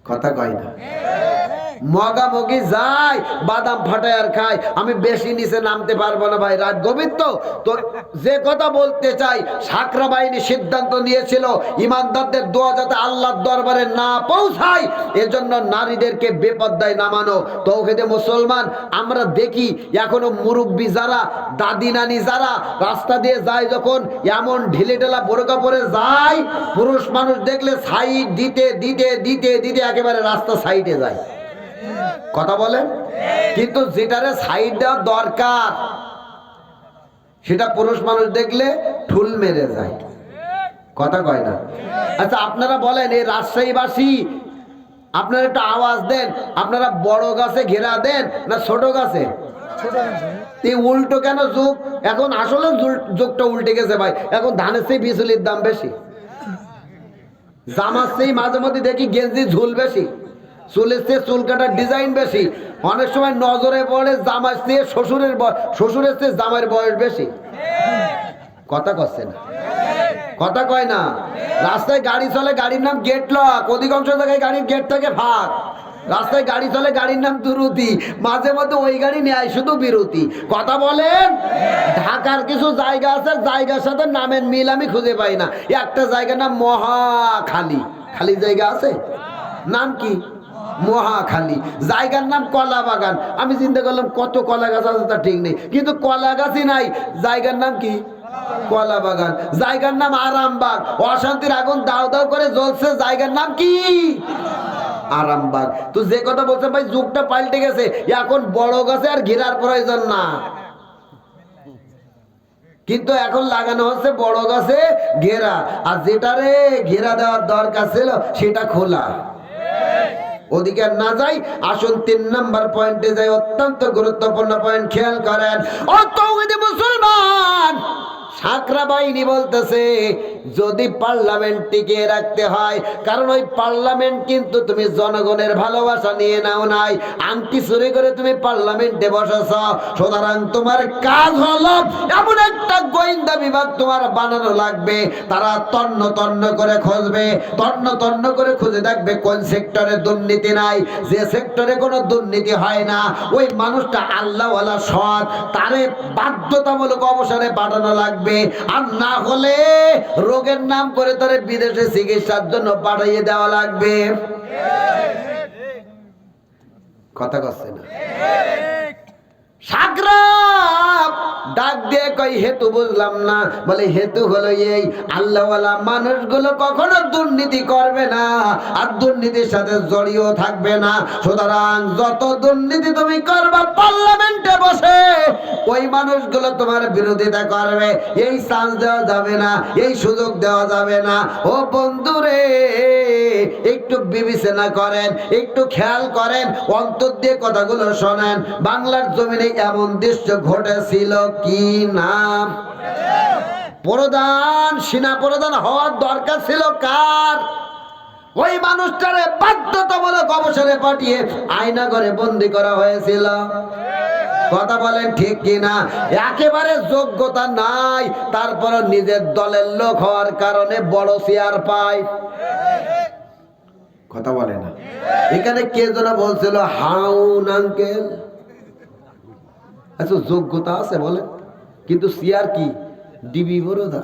কথা কয় না। মগামগি যায়, বাদাম ফাটায় আর খায়। আমি বেশি নিচে নামতে পারবো না ভাই, রাত গভীর তো। তো যে কথা বলতে চাই, সাকরা বাহিনী সিদ্ধান্ত নিয়েছিল ইমানদারদের দোয়া যাতে আল্লাহর দরবারে না পৌঁছায়, এজন্য নারীদেরকে বেপরদায় নামানো। তৌহিদে মুসলমান আমরা দেখি এখনো মুরব্বী যারা, দাদি নানি যারা রাস্তা দিয়ে যায়, যখন এমন ঢিলে ঢেলা বোরকা পরে যায়, পুরুষ মানুষ দেখলে সাইড দিতে দিতে দিতে দিতে একেবারে রাস্তা সাইডে যায়, কথা বলেন। কিন্তু যেটারে সাইড দেওয়া দরকার সেটা পুরুষ মানুষ দেখলে ঠুল মেরে যায়, কথা কয় না। আচ্ছা আপনারা বলেন, এই রাজশাহীবাসী আপনারা একটা আওয়াজ দেন, আপনারা বড় গাছে ঘেরা দেন না ছোট গাছে? এই উল্টো কেন যুগ এখন? আসলে যুগটা উল্টে গেছে ভাই, এখন ধানের চেয়ে বিচুলির দাম বেশি, জামার চেয়ে মাঝে মধ্যে দেখি গেঞ্জি ঝুল বেশি, চুলের চেয়ে চুল কাটার ডিজাইন বেশি, অনেক সময় নজরে পড়ে জামার চেয়ে শ্বশুরের চেয়ে জামাইয়ের বয়স বেশি, কথা কচ্ছে না, কথা কয় না। রাস্তায় গাড়ি চলে, গাড়ির নাম গেট লক, অধিকাংশ জায়গায় গাড়ির গেট থেকে ফাঁক। রাস্তায় গাড়ি চলে, গাড়ির নাম দুরুতি, মাঝে মধ্যে ওই গাড়ি নেয় শুধু বিরতি, কথা বলেন। ঢাকার কিছু জায়গা আছে, জায়গার সাথে নামের মিল আমি খুঁজে পাই না। একটা জায়গার নাম মহাখালী, খালি জায়গা আছে, নাম কি? মহাখালী। জায়গার নাম কলা বাগান। আমি চিন্তা করলাম কত কলা গাছ আছে তা ঠিক নেই, কিন্তু কলা গাছই নাই, জায়গার নাম কি? কলা বাগান। জায়গার নাম আরামবাগ, অশান্তির আগুন দাও দাও করে জ্বলছে, জায়গার নাম কি? আরামবাগ। তো যে কথা বলছে ভাই, যুগটা পাল্টে গেছে, এখন বড় গাছে আর ঘেরার প্রয়োজন না, কিন্তু এখন লাগানো হচ্ছে বড় গাছে ঘেরা, আর যেটারে ঘেরা দেওয়ার দরকার ছিল সেটা খোলা। ওদিকে না যাই, আসুন 3 নাম্বার পয়েন্টে যাই, অত্যন্ত গুরুত্বপূর্ণ পয়েন্ট, খেয়াল করেন। ও তৌহিদি মুসলমান, সাকরা বাহিনী বলতেছে যদি পার্লামেন্ট টিকিয়ে রাখতে হয়, কারণ ওই পার্লামেন্ট কিন্তু তুমি জনগণের ভালোবাসা নিয়ে নাও নাই, আংটি চুরি করে তুমি পার্লামেন্টে বসেছ, সুতরাং তোমার কাজ হলো এমন একটা গোয়েন্দা বিভাগ তোমার বানানো লাগবে, তারা তন্ন তন্ন করে খুঁজবে, তন্ন তন্ন করে খুঁজে দেখবে কোন সেক্টরে দুর্নীতি নাই, যে সেক্টরে কোনো দুর্নীতি হয় না, ওই মানুষটা আল্লাহওয়ালা সৎ, তারে বাধ্যতামূলক অবসরে পাঠানো লাগবে। আর না হলে রোগের নাম করে তারে বিদেশে চিকিৎসার জন্য পাঠিয়ে দেওয়া লাগবে, কথা কচ্ছে না। সাকরা ডাক দিয়ে কই হেতু বুঝলাম না। বলে হেতু হলো এই, আল্লাহওয়ালা মানুষগুলো কখনো দুর্নীতি করবে না আর দুর্নীতির সাথে জড়িয়ে থাকবে না। সুতরাং যত দুর্নীতি তুমি করবা পার্লামেন্টে বসে, ওই মানুষগুলো তোমার বিরোধিতা করবে। এই চান্স দেওয়া যাবে না, এই সুযোগ দেওয়া যাবে না। ও বন্ধুরে, একটু বিবেচনা করেন, একটু খেয়াল করেন, অন্তর দিয়ে কথাগুলো শোনেন। বাংলার জমিনে এমন দৃশ্য ঘটেছিল কি নাম? প্রধান সেনা প্রধান হওয়ার দরকার ছিল কার? ওই মানুষটারে বাধ্যতামূলক অবসরে পাঠিয়ে আয়না করে বন্দি করা হয়েছিল। কথা বলেন ঠিক কিনা? একেবারে যোগ্যতা নাই, তারপর নিজের দলের লোক হওয়ার কারণে বড় চেয়ার পায়। কথা বলে না। এখানে কে যেন বলছিল হাউন আঙ্কেল, আচ্ছা যোগ্যতা আছে বলে, কিন্তু চেয়ার কি ডিবি বড়দা?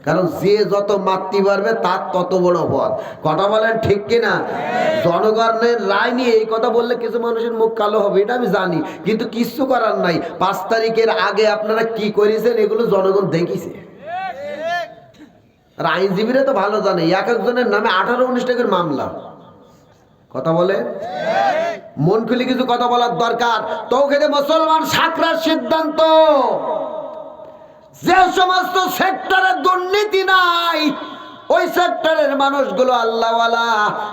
কারণ যে যত মাতৃ পারবে তার তত বড় পদ। কথা বলেন ঠিক কিনা? জনগণের রায় নিয়ে এই কথা বললে কিছু মানুষের মুখ কালো হবে, এটা আমি জানি, কিন্তু কিছু করার নাই। 5 তারিখের আগে আপনারা কি করেছেন এগুলো জনগণ দেখিছে। আর আইনজীবীরা তো ভালো জানে, এক একজনের নামে 18-19টা করে মামলা। কথা বলে মন খুলে কিছু কথা বলার দরকার। তৌহিদে মুসলমান সাকরার সিদ্ধান্ত, যে সমস্ত সেক্টরে দুর্নীতি নাই ওই সেক্টরের মানুষগুলো আল্লাহওয়ালা।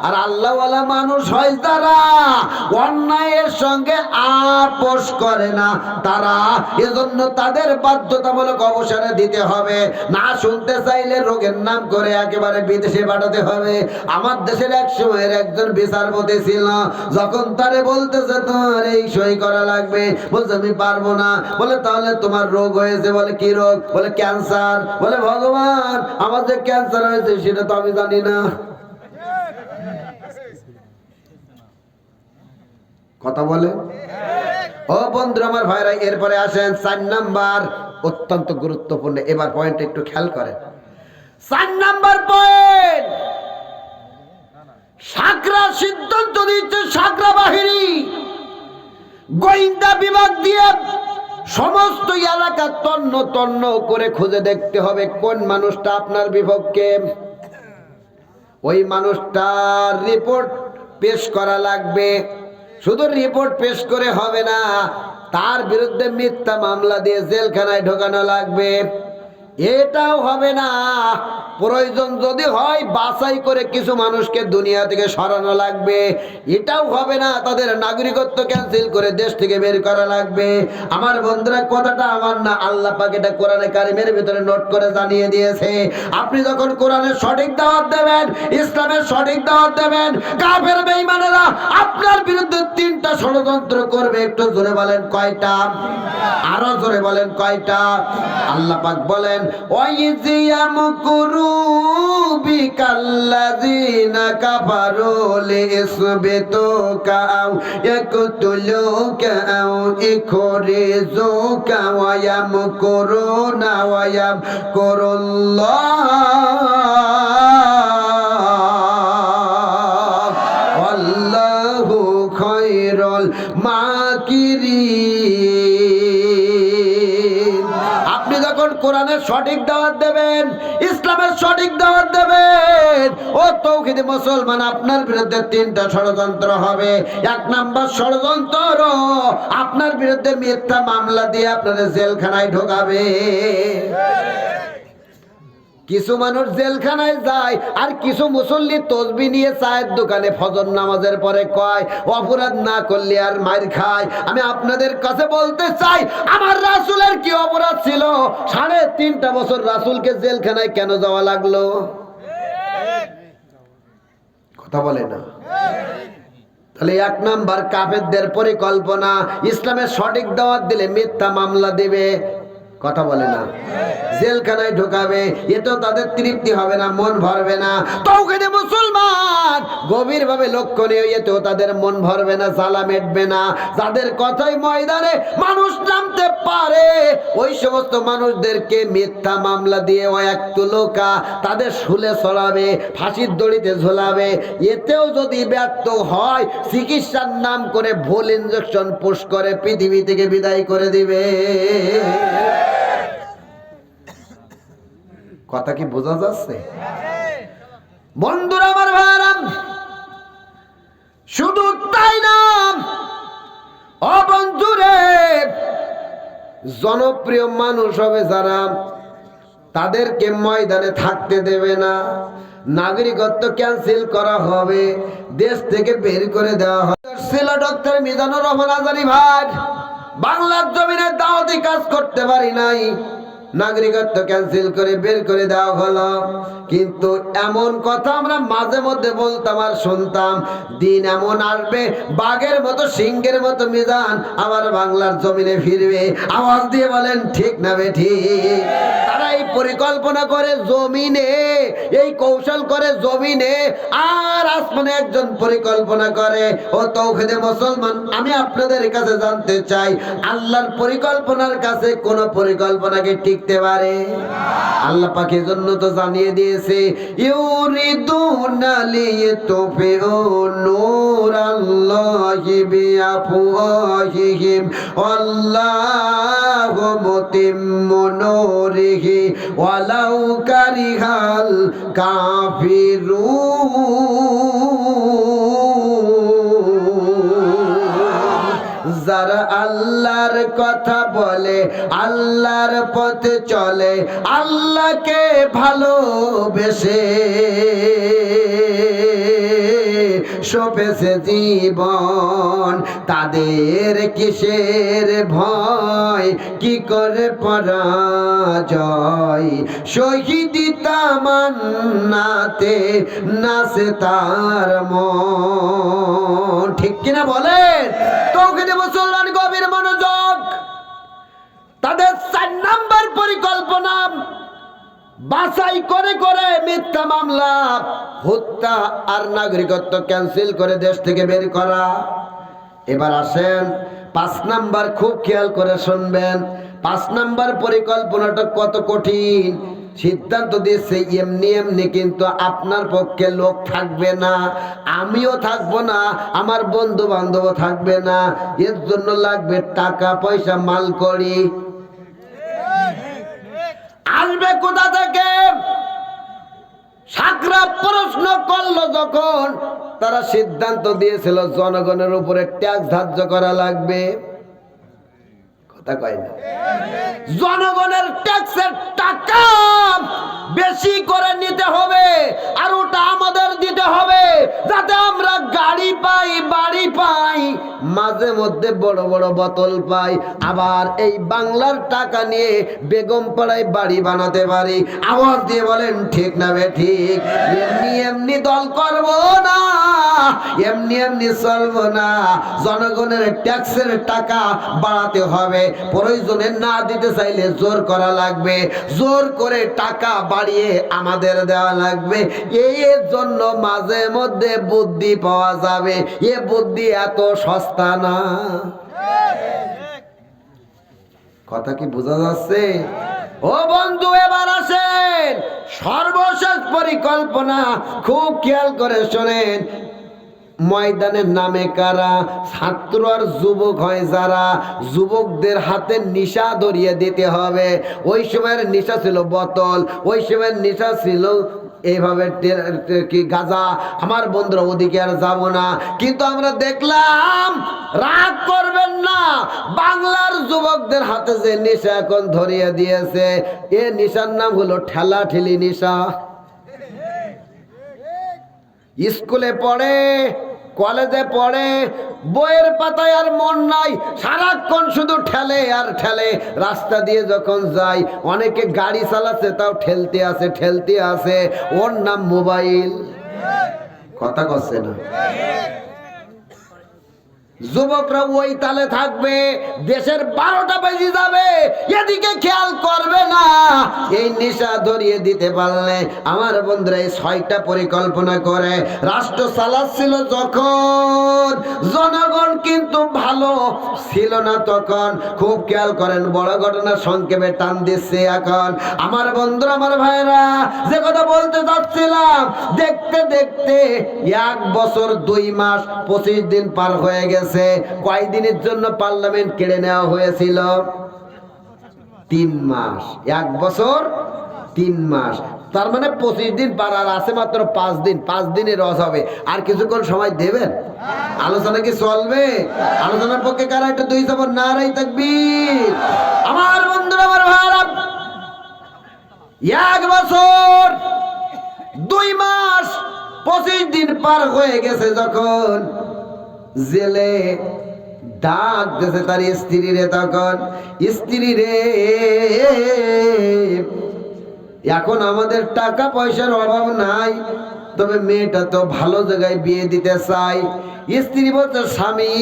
আর আল্লাহওয়ালা মানুষ হয় তারা অন্যায়ের সঙ্গে আপোষ করে না তারা। এজন্য তাদের বাধ্যতামূলক অবসরে দিতে হবে। না শুনতে চাইলে রোগের নাম করে একেবারে বিদেশে পাঠাতে হবে। আমার দেশের এক সময়ের একজন বিচারপতি ছিল, যখন তারে বলতেছে তোমার এই সই করা লাগবে, বলছে আমি পারবো না। বলে তাহলে তোমার রোগ হয়েছে? বলে কি রোগ? বলে ক্যান্সার। বলে ভগবান, আমার যে ক্যান্সার হয়েছে সেটা তো আমি জানি না। কথা বলে ও বন্ধু আমার ভাইরা। এরপরে আসেন 4 নাম্বার, অত্যন্ত গুরুত্বপূর্ণ। এবার পয়েন্ট একটু খেয়াল করেন। 4 নাম্বার পয়েন্ট, সাকরা সিদ্ধান্ত দিচ্ছে সাকরা বাহিনী গোয়েন্দা বিভাগ দিয়ে সমস্ত এলাকা তন্ন তন্ন করে খুঁজে দেখতে হবে কোন মানুষটা আপনার বিপক্ষে। ওই মানুষটার রিপোর্ট পেশ করা লাগবে। শুধু রিপোর্ট পেশ করে হবে না, তার বিরুদ্ধে মিথ্যা মামলা দিয়ে জেলখানায় ঢোকানো লাগবে। এটাও হবে না, প্রয়োজন যদি হয় বাছাই করে কিছু মানুষকে দুনিয়া থেকে সরানো লাগবে। এটাও হবে না, তাদের নাগরিকত্ব ক্যান্সেল করে দেশ থেকে বের করা লাগবে। আমার বন্ধুরা, কথাটা আমার না, আল্লাহ পাক এটা কোরআনে কারিমের ভিতরে নোট করে জানিয়ে দিয়েছে। আপনি যখন কোরআনের সঠিক দাওয়াত দেবেন, ইসলামের সঠিক দাওয়াত দেবেন, কাফের বেঈমানেরা আপনার বিরুদ্ধে 3টা ষড়যন্ত্র করবে। একটু জোরে বলেন কয়টা? আরো জোরে বলেন কয়টা? আল্লাহ পাক বলেন বিকাল্লাযীনা কাফারু লিইসবিতুকা আও ইয়াকতুলুকা আও ইখরিজুকা ওয়া ইয়ামকুরুনা ওয়া ইয়ামকুরুল্লাহ ওয়াল্লাহু খায়রুল মাকিরিন। আপনি যখন কোরআনের সঠিক দাওয়াত দেবেন, ইসলামের সঠিক দাওয়াত দেবেন, ও তৌহিদি মুসলমান, আপনার বিরুদ্ধে 3টা ষড়যন্ত্র হবে। 1 নাম্বার ষড়যন্ত্র, আপনার বিরুদ্ধে মিথ্যা মামলা দিয়ে আপনাদের জেলখানায় ঢোকাবে। কিছু মানুষ জেলখানায় যায়, আর কিছু মুসল্লি তসবি নিয়ে চায়ের দোকানে ফজর নামাজের পরে কয় অপরাধ না করলে আর মার খায়। আমি আপনাদের কাছে বলতে চাই, আমার রাসূলের কি অপরাধ ছিল? 3.5 বছর রাসূলকে জেলখানায় কেন যাওয়া লাগলো? কথা বলে না। তাহলে 1 নাম্বার কাফেরদের পরিকল্পনা। ইসলামের সঠিক দাওয়াত দিলে মিথ্যা মামলা দিবে। কথা বলে না, জেলখানায় ঢোকাবে, এতেও তাদের তৃপ্তি হবে না, মন ভরবে না। তাওহীদে মুসলমান গভীর ভাবে লক্ষণীয়, এতেও তাদের মন ভরবে না, জ্বালা মেটবে না। যাদের কথাই ময়দানে মানুষ নামতে পারে, ওই সমস্ত মানুষদেরকে মিথ্যা মামলা দিয়ে ও এক তুলোকা তাদের শুলে চড়াবে, ফাঁসির দড়িতে ঝোলাবে। এতেও যদি ব্যর্থ হয়, চিকিৎসার নাম করে ভুল ইনজেকশন পুশ করে পৃথিবী থেকে বিদায় করে দিবে। কথা কি বোঝা যাচ্ছে? বন্ধুরা আমার ভাইরা, শুধু তাই না, ও বন্ধুরে, জনপ্রিয় মানুষ হবে যারা, তাদেরকে ময়দানে থাকতে দেবে না, নাগরিকত্ব ক্যান্সেল করা হবে, দেশ থেকে বের করে দেওয়া হবে। ছিল ডক্টর মিজানুর রহমান আজারী ভাই, বাংলার জমিনে দাওয়াতি কাজ করতে পারি নাই, নাগরিকত্ব ক্যান্সেল করে বের করে দেওয়া হলো। কিন্তু এমন কথা আমরা মাঝে মধ্যে বলতাম আর শুনতাম, দিন এমন আসবে বাঘের মতো সিংহের মতো মিজান আবার বাংলার জমিনে ফিরবে। আওয়াজ দিয়ে বলেন ঠিক না বেঠিক? তারা এই পরিকল্পনা করে জমিনে, এই কৌশল করে জমিনে, আর আসমানে একজন পরিকল্পনা করে। ও তাওহীদে মুসলমান, আমি আপনাদের কাছে জানতে চাই, আল্লাহর পরিকল্পনার কাছে কোন পরিকল্পনাকে টিকতে পারে? আল্লাহ পাকের জন্য তো জানিয়ে দিয়েছে, ইউরিদুনা লিতুফিউ নূরাল্লাহি বিআফওয়াহিহিম ওয়াল্লাহু মুতিম্মু নূরিহি ওয়ালাউ কারিহাল কাফিরুন। যারা আল্লাহর কথা বলে, আল্লাহর পথে চলে, আল্লাহকে ভালোবেসে সপেছে জীবন, তাদের কিসের ভয়, কি করে পরাজয়, শহীদি তামান্নাতে নাচে তার মন। ঠিক কিনা বলেন? তাওহীদে মুসলমান গভীর মনোযোগ। তাদের 4 নাম্বার পরিকল্পনা, বাছাই করে করে মিথ্যা মামলা, হত্যা আর নাগরিকত্ব ক্যান্সেল করে দেশ থেকে বের করা। এবার আসেন 5 নাম্বার, খুব খেয়াল করে শুনবেন। 5 নাম্বার পরিকল্পনাটা কত কঠিন। সিদ্ধান্ত দিয়েছে এমনি এমনি কিন্তু আপনার পক্ষে লোক থাকবে না, আমিও থাকবো না, আমার বন্ধু বান্ধবও থাকবে না। এর জন্য লাগবে টাকা পয়সা, মাল করি। আসবে কোথা থেকে? সাকরা প্রশ্ন করলো যখন, তারা সিদ্ধান্ত দিয়েছিল জনগণের উপরে ট্যাক্স ধার্য করা লাগবে। কথা কয় না? জনগণের ট্যাক্সের টাকা বেশি করে নিতে হবে, আর ওটা আমাদের দিতে হবে, যাতে আমরা গাড়ি পাই, বাড়ি পাই, মাঝে মধ্যে বড় বড় বোতল পাই, আবার এই বাংলার টাকা নিয়ে বেগম পাড়ায় বাড়ি বানাতে পারি। আওয়াজ দিয়ে বলেন ঠিক না বেঠিক? এমনি এমনি দল করব না, এমনি এমনি চলবো না। জনগণের ট্যাক্সের টাকা বাড়াতে হবে, প্রয়োজনে না দিতে চাইলে জোর করা লাগবে, জোর করে টাকা বাড়িয়ে আমাদের দেওয়া লাগবে। এর জন্য মাঝে মধ্যে বুদ্ধি পাওয়া যাবে, এ বুদ্ধি এত সস্তা না। কথা কি বোঝা যাচ্ছে? ও বন্ধু, এবার আসেন সর্বশেষ পরিকল্পনা, খুব খেয়াল করে শোনেন। ময়দানের নামে কারা? ছাত্র আর যুবক হয় যারা, যুবকদের হাতে নিশা ধরিয়ে দিতে হবে। ওই সময়ের নিশা ছিল বোতল, ওই সময়ের নিশা ছিল এইভাবে কি গাঁজা। আমার বন্ধুরা ওদিকে আর যাব না, কিন্তু আমরা দেখলাম, রাগ করবেন না, বাংলার যুবকদের হাতে যে নেশা এখন ধরিয়ে দিয়েছে, এ নেশার নাম হলো ঠেলা ঠেলি নেশা। স্কুলে পড়ে, কলেজে পড়ে, বইয়ের পাতায় আর মন নাই, সারাক্ষণ শুধু ঠেলে আর ঠেলে। রাস্তা দিয়ে যখন যাই, অনেকে গাড়ি চালাচ্ছে, তাও ঠেলতে আছে, ঠেলতে আছে। ওর নাম মোবাইল। কথা কচ্ছে না? যুবকরা ওই তালে থাকবে, দেশের 12টা বেজে যাবে, এদিকে খেয়াল করবে না। এই নেশা ধরিয়ে দিতে পারলে আমার বন্ধুরা এই 6টা পরিকল্পনা করে রাষ্ট্র চালাচ্ছিল যখন, জনগণ কিন্তু ভালো ছিল না তখন। খুব খেয়াল করেন, বড় ঘটনা সংক্ষেপে টান দিচ্ছে এখন। আমার বন্ধুরা, আমার ভাইরা, যে কথা বলতে যাচ্ছিলাম, দেখতে দেখতে 1 বছর 2 মাস 25 দিন পার হয়ে গেছে। কয়দিনের জন্য পার্লামেন্ট কেড়ে নেওয়া হয়েছিল? 3 মাস। 1 বছর 3 মাস, তার মানে 25 দিন পার, আর আছে মাত্র 5 দিন। 5 দিনে রস হবে। আর কিছুক্ষণ সময় দেবেন? আলোচনা কি চলবে? আলোচনার পক্ষে কারা একটা 2 জবর নারাই তাকবীর। আমার বন্ধুরা, আমার ভাইরা, 1 বছর 2 মাস 25 দিন পার হয়ে গেছে যখন, জেলে ডাক দিয়েছে তার স্ত্রী রে। তখন স্ত্রী রে, এখন আমাদের টাকা পয়সার অভাব নাই, তবে মেয়েটা তো ভালো জায়গায় বিয়ে দিতে চাই। স্ত্রী বলছে, স্বামী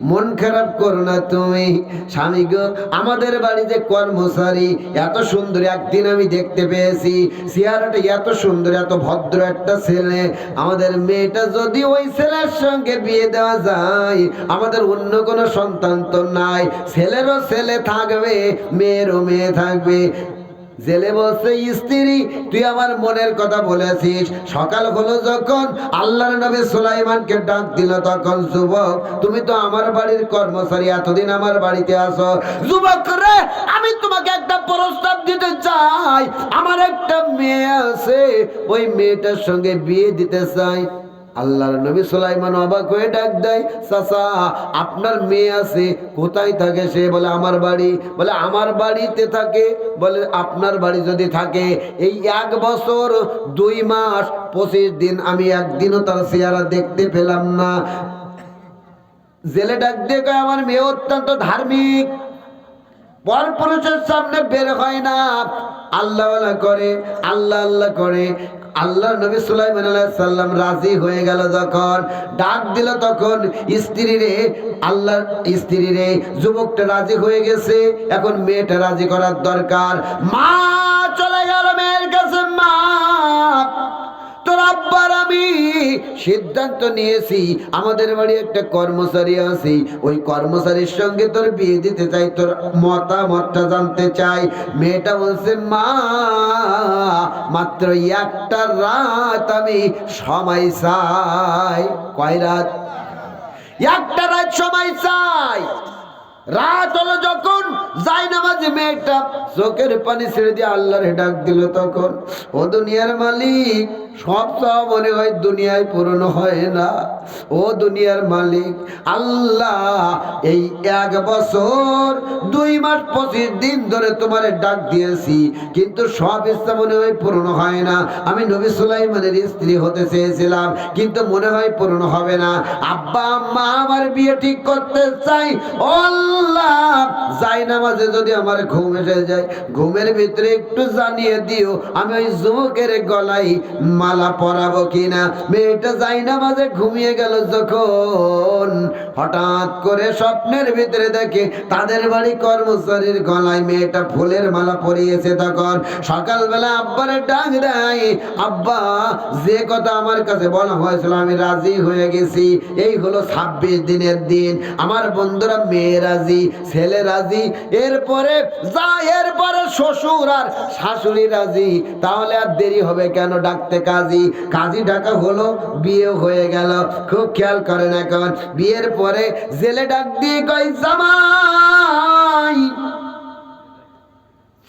মন খারাপ করো না তুমি। স্বামী গো, আমাদের বাড়িতে কর্মচারী এত সুন্দর একদিন আমি দেখতে পেয়েছি, চেহারাটা এত সুন্দর, এত ভদ্র একটা ছেলে। আমাদের মেয়েটা যদি ওই ছেলের সঙ্গে বিয়ে দেওয়া যায়, আমাদের অন্য কোনো সন্তান তো নাই, ছেলেরও ছেলে থাকবে, মেয়েরও মেয়ে থাকবে। জেলে বলছে, স্ত্রী তুই আমার মনের কথা বলেছিস। সকাল হলো যখন আল্লাহর নবী সুলাইমানকে ডাক দিল, তখন, যুবক তুমি তো আমার বাড়ির কর্মচারী, এতদিন আমার বাড়িতে আসো। যুবক রে, আমি তোমাকে একটা প্রস্তাব দিতে চাই, আমার একটা মেয়ে আছে, ওই মেয়েটার সঙ্গে বিয়ে দিতে চাই। আল্লাহর নবী সুলাইমান অবাক হয়ে ডাক দেয়, চাচা আপনার মেয়ে আছে, কোথায় থাকে সে? বলে আমার বাড়ি। বলে আমার বাড়িতে থাকে? বলে আপনার বাড়ি যদি থাকে, এই 1 বছর 2 মাস 25 দিন আমি একদিনও তার চেহারা দেখতে পেলাম না। জেলে ডাক দিয়ে কয়, আমার মেয়ে অত্যন্ত ধার্মিক, পরপুরুষের সামনে বের হয় না, আল্লাহ করে, আল্লাহ আল্লাহ করে। আল্লাহ নবী সুলাইমান আলাইহিস সালাম রাজি হয়ে গেল যখন, ডাক দিল তখন স্ত্রী রে, আল্লাহর স্ত্রী রে, যুবকটা রাজি হয়ে গেছে, এখন মেয়েটা রাজি করার দরকার। মা চলে গেল মেয়ের কাছে, মা তোর আব্বার আমি সিদ্ধান্ত নিয়েছি, আমাদের বাড়ি একটা কর্মচারী আছে, ওই কর্মচারীর সঙ্গে তোর বিয়ে দিতে চাই, তোর মতামতটা জানতে চাই। মেয়েটা বলছে, মা মাত্র 1টা রাত আমি সময় চাই। কয় রাত? 1টা রাত সময় চাই। রাত হলো যখন, যাই নামাজে মেয়েটা চোখের পানি ছেড়ে দিয়ে আল্লাহরে ডাক দিল, তখন, ও দুনিয়ার মালিক, সব চাওয়া মনে হয় দুনিয়ায় পূরণ হয় না। ও দুনিয়ার মালিক আল্লাহ, এই 1 বছর 2 মাস 25 দিন ধরে তোমারে ডাক দিয়েছি, কিন্তু সব ইচ্ছা মনে হয় পূরণ হয় না। আমি নবী সুলাইমানের স্ত্রী হতে চেয়েছিলাম, কিন্তু মনে হয় পূরণ হবে না। আব্বা আম্মা আমার বিয়ে ঠিক করতে চাই, আল্লাহ যাই নামাজে যদি আমার ঘুম এসে যায়, ঘুমের ভিতরে একটু জানিয়ে দিও আমি ওই যুবকের গলায় মালা পরাবো কিনা। মেয়েটা যাই নামাজে ঘুমিয়ে গেল যখন, হঠাৎ করে স্বপ্নের ভিতরে দেখে তাদের বাড়ি কর্মচারীর গলায় মেয়েটা ফুলের মালা পরিয়েছে। তখন সকালবেলা আব্বারে ডাক দেয়, আব্বা যে কথা আমার কাছে বলা হয়েছিল আমি রাজি হয়ে গেছি, এই হলো 26 দিনের দিন। আমার বন্ধুরা, মেয়ে রাজি, ছেলে রাজি, এরপরে শ্বশুর আর শাশুড়ি রাজি, তাহলে আর দেরি হবে কেন ডাকতে? কাজী ডাকা হলো, বিয়ে হয়ে গেল। খুব খেয়াল করেন, এখন বিয়ের পরে জেলে ডাক দিয়ে কয়, জামাই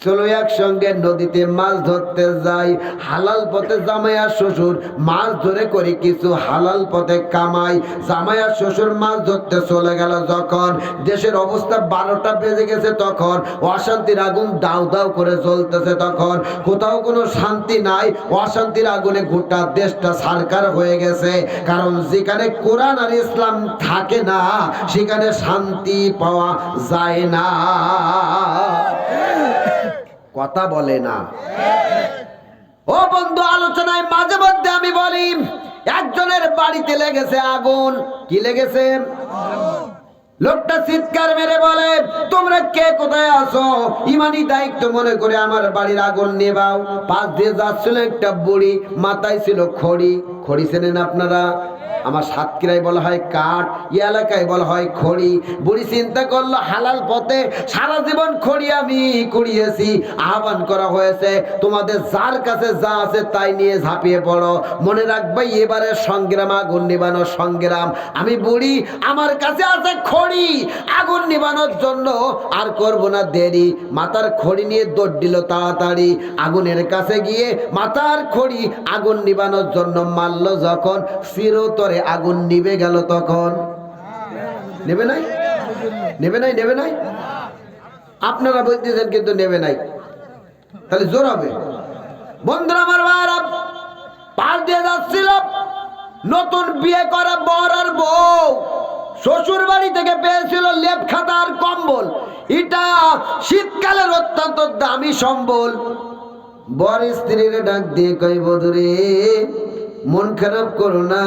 চলো একসঙ্গে নদীতে মাছ ধরতে যাই। হালাল পথে জামাই আর শ্বশুর মাছ ধরে করে কিছু হালাল পথে কামাই। জামাই আর শ্বশুর মাছ ধরতে চলে গেল যখন, দেশের অবস্থা 12টা বেজে গেছে, তখন অশান্তির আগুন দাউ দাউ করে জ্বলতেছে। তখন কোথাও কোনো শান্তি নাই, অশান্তির আগুনে গোটা দেশটা ছারখার হয়ে গেছে। কারণ যেখানে কোরআন আর ইসলাম থাকে না, সেখানে শান্তি পাওয়া যায় না। কথা বলে না। ও বন্ধু, আলোচনায় মাঝে মধ্যে আমি বলি, একজনের বাড়িতে লেগেছে আগুন। কি লেগেছে? লোকটা চিৎকার মেরে বলে, তোমরা কে কোথায় আছো? ইমানি দায়িত্ব মনে করে আমার বাড়ির আগুন নেবাও। পাশ দিয়ে যাচ্ছিল একটা বুড়ি, মাথায় ছিল খড়ি। খড়ি চেনেন আপনারা? আমার সাতক্ষীরায় বলা হয় কাঠ, এই এলাকায় বলা হয় খড়ি। বুড়ি চিন্তা করলো, হালাল পথে সারা জীবন খড়ি আমি কুড়িয়েছি, আহ্বান করা হয়েছে তোমাদের যার কাছে যা আছে তাই নিয়ে ঝাঁপিয়ে পড়ো। মনে রাখবে এবারে সংগ্রাম, আগুন নিবানোর সংগ্রাম। আমি বুড়ি, আমার কাছে আছে খড়ি, আগুন নিবানোর জন্য আর করব না দেরি। মাথার খড়ি নিয়ে দৌড় দিল তাড়াতাড়ি আগুনের কাছে গিয়ে মাথার খড়ি আগুন নিবানোর জন্য মারল। যখন চিরতরে আগুন নিভে গেল, তখন নেবে নাই, নেবে নাই, নেবে নাই। আপনারা বলতেছেন কিন্তু নেবে নাই, তাহলে জোর হবে। বন্ধুরা আমার ভাইরা, পাশ দিয়ে যাচ্ছিল নতুন বিয়ে করা বর আর বউ। শ্বশুর বাড়ি থেকে পেয়েছিল লেপ খাতা আর কম্বল। এটা শীতকালের অত্যন্ত দামি সম্বল। বর স্ত্রীর ডাক দিয়ে কই, বধূরে মন খারাপ করো না,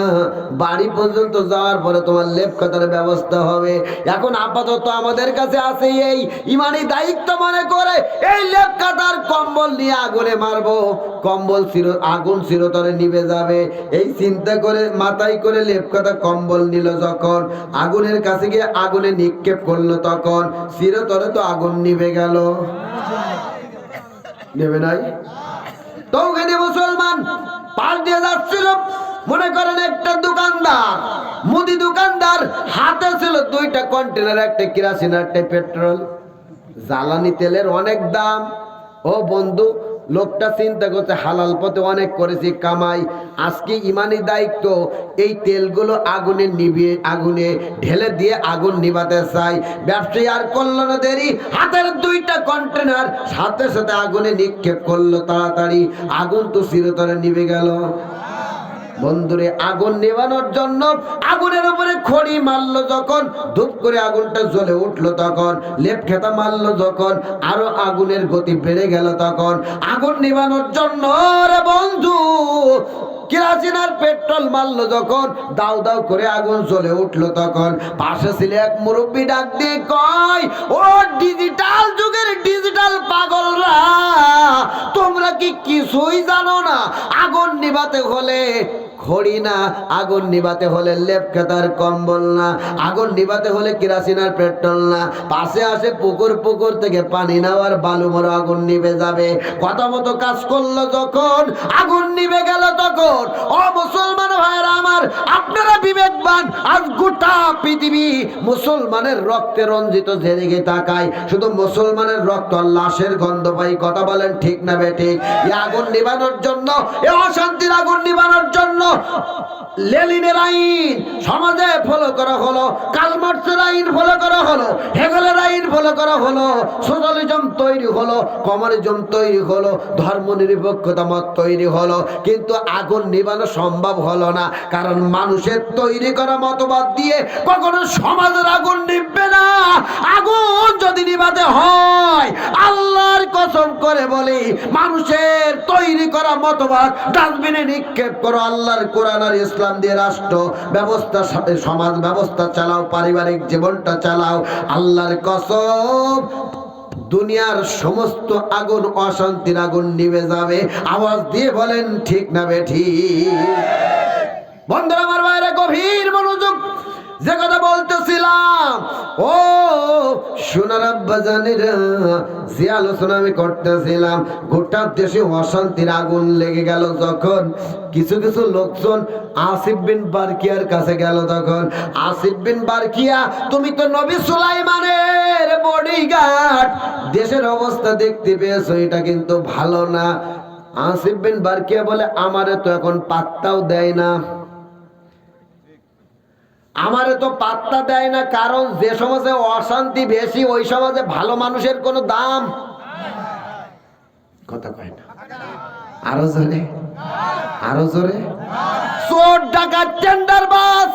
বাড়ি পর্যন্ত যাওয়ার পরে তোমার লেপ খাতার ব্যবস্থা হবে। এখন আপাতত আমাদের কাছে আছে এই ইমানি দায়িত্ব মনে করে এই লেপ খাতার কম্বল নিয়ে আগুনে মারবো। কম্বল আগুন চিরতরে নিভে যাবে, এই চিন্তা করে মাথায় করে লেপ খাতা কম্বল নিল। যখন আগুনের কাছে গিয়ে আগুনে নিক্ষেপ করলো, তখন চিরতরে তো আগুন নিভে গেল। নেবে নাই? তৌহিদি মুসলমান পাশ দিয়ে যাচ্ছিল, মনে করেন একটা দোকানদার, মুদি দোকানদার, হাতে ছিল 2টা কন্টেনার, একটা কেরোসিন একটা পেট্রোল। জ্বালানি তেলের অনেক দাম। ও বন্ধু, লোকটা চিন্তা করছে হালাল পথে অনেক করেছি কামাই, আজকে ইমানি দায়িত্ব এই তেলগুলো আগুনে নিভিয়ে আগুনে ঢেলে দিয়ে আগুন নিভাতে চাই। ব্যবসায়ী আর করলো না দেরি, হাতের 2টা কন্টেনার সাথে সাথে আগুনে নিক্ষেপ করলো তাড়াতাড়ি। আগুন তো চিরতরে নিভে গেল। বন্ধুরে, আগুন নেভানোর জন্য আগুনের উপরে খড়ি মারলো, যখন ধূপ করে আগুনটা জ্বলে উঠলো, তখন লেপ খেতা মারলো, যখন আরো আগুনের গতি বেড়ে গেল, তখন আগুন নেভানোর জন্য রে বন্ধু কেরোসিন আর পেট্রোল মারলো, যখন দাউ দাউ করে আগুন জ্বলে উঠলো, তখন পাশে ছিল এক মুরব্বী ডাক দিয়ে কয়, ও ডিজিটাল যুগের ডিজিটাল পাগলরা, তোমরা কি কিছুই জানো না? আগুন নিভাতে হলে খড়ি না, আগুন নিভাতে হলে লেপ খাতার কম্বল না, আগুন নিভাতে হলে কেরোসিন আর পেট্রোল না। পাশে আসে পুকুর, পুকুর থেকে পানি নেওয়ার বালু মরো আগুন নিভে যাবে। কথা মতো কাজ করলো, যখন আগুন নিভে গেল, তখন ও মুসলমান ভাইরা আমার, আপনারা বিবেকবান। আজ গোটা পৃথিবী মুসলমানের রক্তে রঞ্জিত, যেদিকে তাকায় শুধু মুসলমানের রক্ত আর লাশের গন্ধ পাই। কথা বলেন ঠিক না বেঠিক? এই আগুন নিভানোর জন্য, এই অশান্তির আগুন নিভানোর জন্য লেনিনের আইন সমাজে ফলো করা হলো, কালমার্ক্সের আইন ফলো করা হলো, হেগেলের আইন ফলো করা হলো, সোশ্যালিজম তৈরি হলো, কমিউনিজম তৈরি হলো, ধর্ম নিরপেক্ষতা মত তৈরি হলো, কিন্তু আগুন নিভানো সম্ভব হলো না। কারণ মানুষের তৈরি করা মতবাদ দিয়ে কখনো সমাজের আগুন নিভবে না। আগুন যদি নিভাতে হয়, আল্লাহর কসম করে বলি, মানুষের তৈরি করা মতবাদ ডাস্টবিনে নিক্ষেপ করো। আল্লাহর কোরআন আর ইসলাম দিয়ে রাষ্ট্র ব্যবস্থা, সমাজ ব্যবস্থা চালাও, পারিবারিক জীবনটা চালাও। আল্লাহর কসম, দুনিয়ার সমস্ত আগুন, অশান্তির আগুন নিভে যাবে। আওয়াজ দিয়ে বলেন ঠিক না বেঠিক? বন্ধুরা আমার বাইরে গভীর মনোযোগ, যে কথা বলতেছিলাম, ও সোনার আব্বাজানেরা, যে আলোচনা আমি করতেছিলাম, গোটা দেশে অশান্তির আগুন লেগে গেল। যখন কিছু কিছু লোকজন আসিফ বিন বারকিয়ার কাছে গেল, তখন আসিফ বিন বারকিয়া, তুমি তো নবী সুলাইমানের বডিগার্ড, দেশের অবস্থা দেখতে পেয়েছো, এটা কিন্তু ভালো না। আসিফ বিন বারকিয়া বলে, আমারে তো এখন পাত্তাও দেয় না, আমারে তো পাত্তা দেয় না। কারণ যে সমাজে অশান্তি বেশি, ওই সমাজে ভালো মানুষের কোনো দাম। কথা কয় না? আরো জোরে, আরো জোরে। চোর, ডাকাত, টেন্ডারবাজ,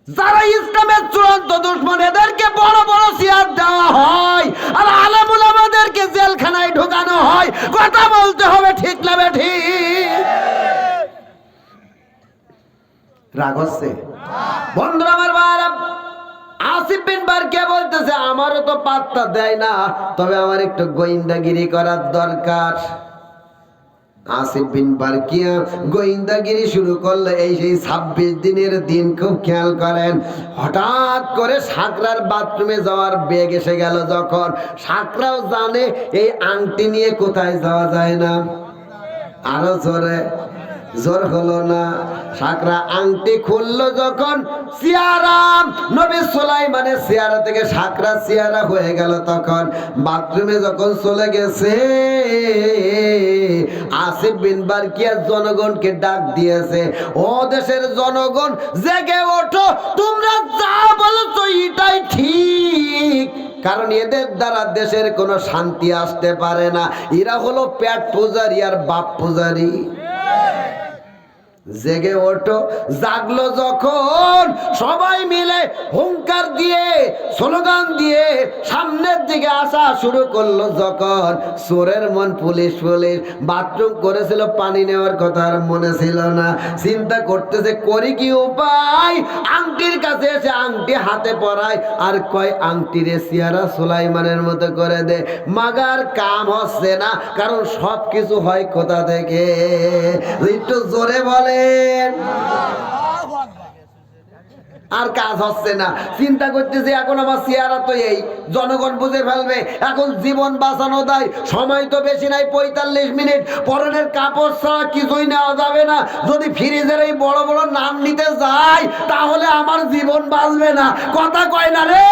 যারা ইসলামের চূড়ান্ত দুশমন, এদেরকে বড় বড় চেয়ার দেওয়া হয়, আর আলেম উলামাদেরকে জেলখানায় ঢোকানো হয়। কথা বলতে হবে ঠিক না বেঠিক? রাগ হচ্ছে? বন্ধুরা আমার ভাইরা, আসিফ বিন বারকিয়া বলতেছে আমারও তো পাত্তা দেয় না, তবে আমার একটু গোয়েন্দাগিরি করার দরকার। আসিফ বিন বারকিয়া গোয়েন্দাগিরি শুরু করলো। এই সেই 26 দিনের দিন, খুব খেয়াল করেন। হঠাৎ করে সাকরার বাথরুমে যাওয়ার বেগ এসে গেল যখন, সাকরাও জানে এই আংটি নিয়ে কোথায় যাওয়া যায় না। আরো জোরে, জোর হলো না। সাকরা আংটি খুললো যখন, চেহারা নবী সুলাইমানের চেহারা থেকে সাকরা চেহারা হয়ে গেল। তখন বাথরুমে যখন চলে গেছে, আসিফ বিন বারকিয়া জনগণকে ডাক দিয়েছে, ও দেশের জনগণ জেগে ওঠো, তোমরা যা বলছো এটাই ঠিক, কারণ এদের দ্বারা দেশের কোনো শান্তি আসতে পারে না। এরা হলো পেট পূজারি আর বাপ পূজারি। জেগে ওঠো। জাগলো যখন, সবাই মিলে হুঙ্কার দিয়ে স্লোগান দিয়ে সামনের দিকে আসা শুরু করলো যখন, চোরের মন পুলিশ পুলিশ। বাথরুম করেছিল, পানি নেওয়ার কথা আর মনে ছিল না। চিন্তা করতেছে করি কি উপায়। আংটির কাছে এসে আংটি হাতে পরায় আর কয়, আংটিরে চেহারা সুলাইমানের মতো করে দে। মাগার কাম হচ্ছে না, কারণ সব কিছু হয় কোথা থেকে? একটু জোরে বলে। আর কাজ হচ্ছে না। চিন্তা করতেছে এখন আমার চেহারা তো এই, জনগণ বুঝে ফেলবে, এখন জীবন বাঁচানো দায়। সময় তো বেশি নাই, 45 মিনিট। পরনের কাপড় ছাড়া কিছুই নেওয়া যাবে না। যদি ফ্রিজের এই বড় বড় নাম নিতে যাই, তাহলে আমার জীবন বাঁচবে না। কথা কয় না রে?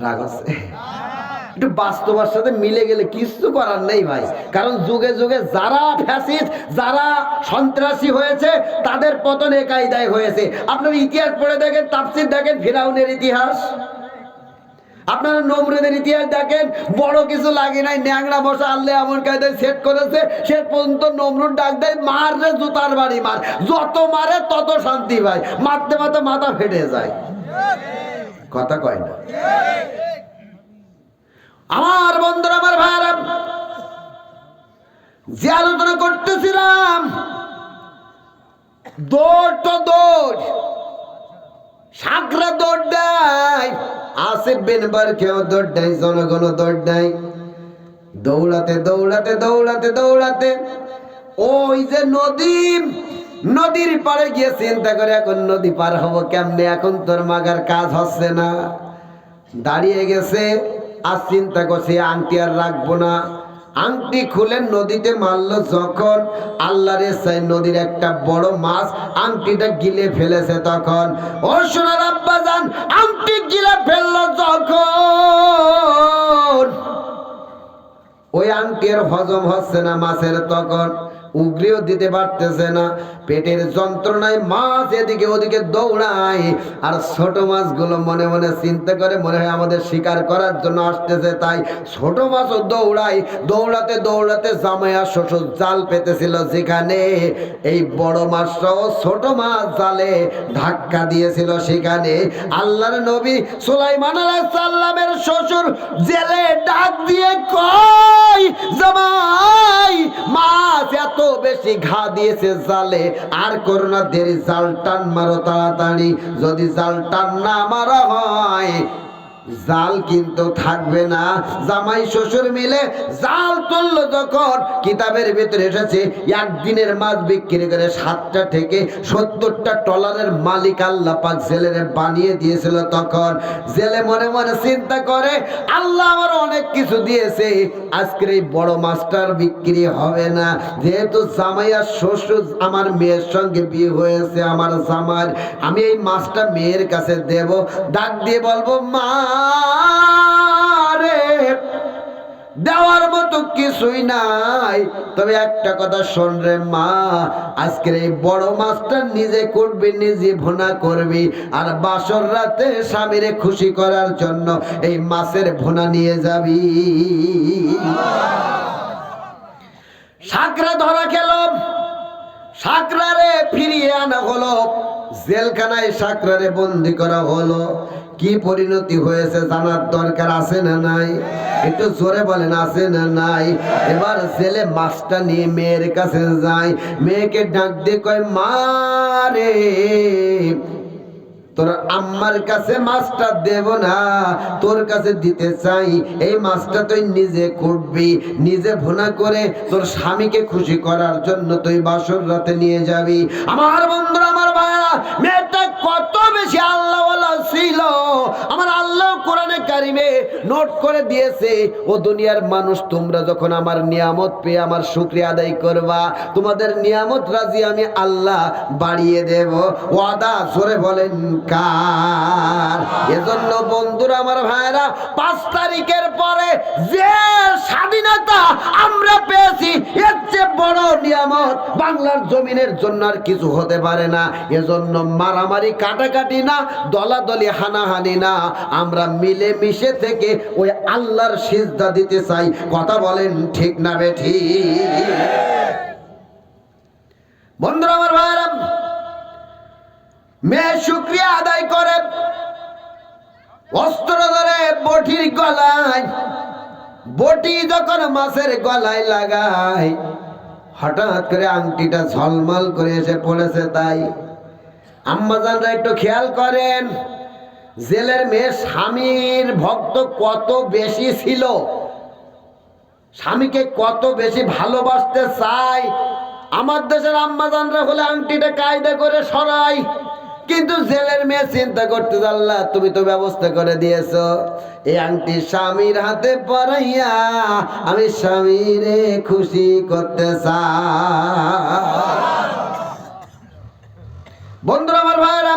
রাগ আছে? একটু বাস্তবের সাথে মিলে গেলে কিছু করার নেই ভাই। কারণ যুগে যুগে যারা ফ্যাসিস্ট, যারা সন্ত্রাসী হয়েছে, তাদের পতন এই কায়দায় হয়েছে। আপনারা ইতিহাস পড়ে দেখেন, তাফসীর দেখেন, ফিরাউনের ইতিহাস, আপনারা নমরুদের ইতিহাস দেখেন। বড় কিছু লাগে নাই, ন্যাংরা বসা আল্লাহ এমন কায়দায় সেট করেছে, সে পর্যন্ত নমরুদ ডাক দেয়, মার রে জুতার বাড়ি মার। যত মারে তত শান্তি ভাই, মারতে মারতে মাথা ফেটে যায়। কথা কয় না? আমার বন্ধুরা, আমার ভাইরা, যে আলোচনা করতেছিলাম, দৌড় তো দৌড়, সাকরা দৌড় দেয়, আসিফ বিন বারকিয়া দৌড় দেয়, জনগণ দৌড় দেয়। দৌড়াতে দৌড়াতে দৌড়াতে দৌড়াতে ওই যে নদী, নদীর পাড়ে গিয়ে চিন্তা করে এখন নদী পার হবো কেমনে। এখন তোর মাগার কাজ হচ্ছে না, দাঁড়িয়ে গেছে। আর চিন্তা করছে আংটি আর রাখবো না। আংটি খুলে নদীতে মারলো যখন, আল্লাহর ইচ্ছায় নদীর একটা বড় মাছ আংটিটা গিলে ফেলেছে। তখন ও সোনার আব্বাজান, আংটি গিলে ফেললো যখন, ওই আংটির হজম হচ্ছে না মাছের। তখন উগলিও দিতে পারতেছে না, পেটের যন্ত্রণায় মাছ এদিকে ওদিকে দৌড়ায়। আর ছোট মাছগুলো মনে মনে চিন্তা করে, মনে হয় আমাদের শিকার করার জন্য আসতেছে, তাই ছোট মাছও দৌড়ায়। দৌড়াতে দৌড়াতে জামাইয়া শ্বশুর জাল পেতেছিল যেখানে, এই বড় মাছটাও ছোট মাছ জালে ধাক্কা দিয়েছিল সেখানে। আল্লাহর নবী সুলাইমান আলাইহিস সালামের শ্বশুর জেলে ডাক দিয়ে কয়, জামাই মাছ এত বেশি ঘা দিয়েছে জালে, আর করোনা দেরি, জাল টান মারো তাড়াতাড়ি। যদি জাল টান না মারা হয়, জাল কিন্তু থাকবে না। জামাই শ্বশুর মিলে জাল তুললো যখন, কিতাবের ভিতরে এসেছে একদিনের মাছ বিক্রি করে 7টা থেকে 70টা ট্রলারের মালিক আল্লাহ পাক জেলের বানিয়ে দিয়েছিল। তখন জেলে মনে মনে চিন্তা করে, আল্লাহ আমার অনেক কিছু দিয়েছে, আজকের এই বড় মাছটার বিক্রি হবে না। যেহেতু জামাই আর শ্বশুর আমার মেয়ের সঙ্গে বিয়ে হয়েছে, আমার জামাই, আমি এই মাছটা মেয়ের কাছে দেব। ডাক দিয়ে বলবো, মা রে, দেওয়ার মতো কিছুই নাই, তবে একটা কথা শোন রে মা, আজকের এই বড় মাছটা নিজে করবি, নিজে ভুনা করবি, আর বাসর রাতে স্বামীরে খুশি করার জন্য এই মাছের ভুনা নিয়ে যাবি। সাকরা ধরা খেল, সাকরারে ফিরিয়ে আনা হলো, জেলখানায় সাকরারে বন্দি করা হলো। কি পরিণতি হয়েছে জানার দরকার আছে না নাই? একটু জোরে বলেন আছে না নাই? এবার ছেলে মাছটা নিয়ে মেয়ের কাছে যায়, মেয়েকে ডাক দিয়ে কয়, মা রে, তোর আম্মার কাছে মাছটা দেব না, তোর কাছে দিতে চাই। এই মাছটা তুই নিজে কুটবি, নিজে ভুনা করে তোর স্বামীকে খুশি করার জন্য তুই বাসর রাতে নিয়ে যাবি। আমার বন্ধুরা, আমার ভাইরা, মেয়েটা কত বেশি আল্লাহওয়ালা ছিল। আমার আল্লাহ কোরআনে কারিমে নোট করে দিয়েছে, ও দুনিয়ার মানুষ, তোমরা যখন আমার নিয়ামত পেয়ে আমার শুকরিয়া আদায় করবা, তোমাদের নিয়ামত রাজি আমি আল্লাহ বাড়িয়ে দেব। ওয়াদা জোরে বলেন কার? এজন্য বন্ধুরা, আমার ভাইরা, 5 তারিখের পরে যে স্বাধীনতা আমরা পেয়েছি, এর চেয়ে বড় নিয়ামত বাংলার জমিনের জন্য আর কিছু হতে পারে না। এজন্য মারামারি কাটাকাটি না, দলাদলি হানাহানি না, আমরা মিলে মিশে থেকে ওই আল্লাহর সিজদা দিতে চাই। কথা বলেন ঠিক না বেঠিক? বন্ধুরা, আমার ভাইরা, মেয়ে শুকরিয়া আদায় করে অস্ত্র ধরে বটির গলায়, বটি যখন মাছের গলায় লাগায়, হঠাৎ করে আংটিটা ঝলমল করে এসে পড়েছে। তাই আম্মাজানরা একটু খেয়াল করেন, জেলের মেয়ে স্বামীর ভক্ত কত বেশি ছিল, স্বামীকে কত বেশি ভালোবাসতে চায়। আমার দেশের আম্মাজানরা হলে আংটিটা কায়দা করে সরাই, কিন্তু জেলের মেয়ে চিন্তা করতে, আল্লাহ তুমি তো ব্যবস্থা করে দিয়েছো, এই আংটি স্বামীর হাতে পরাইয়া আমি স্বামীরে খুশি করতে চাই। বন্ধুরা, আমার ভাইরা,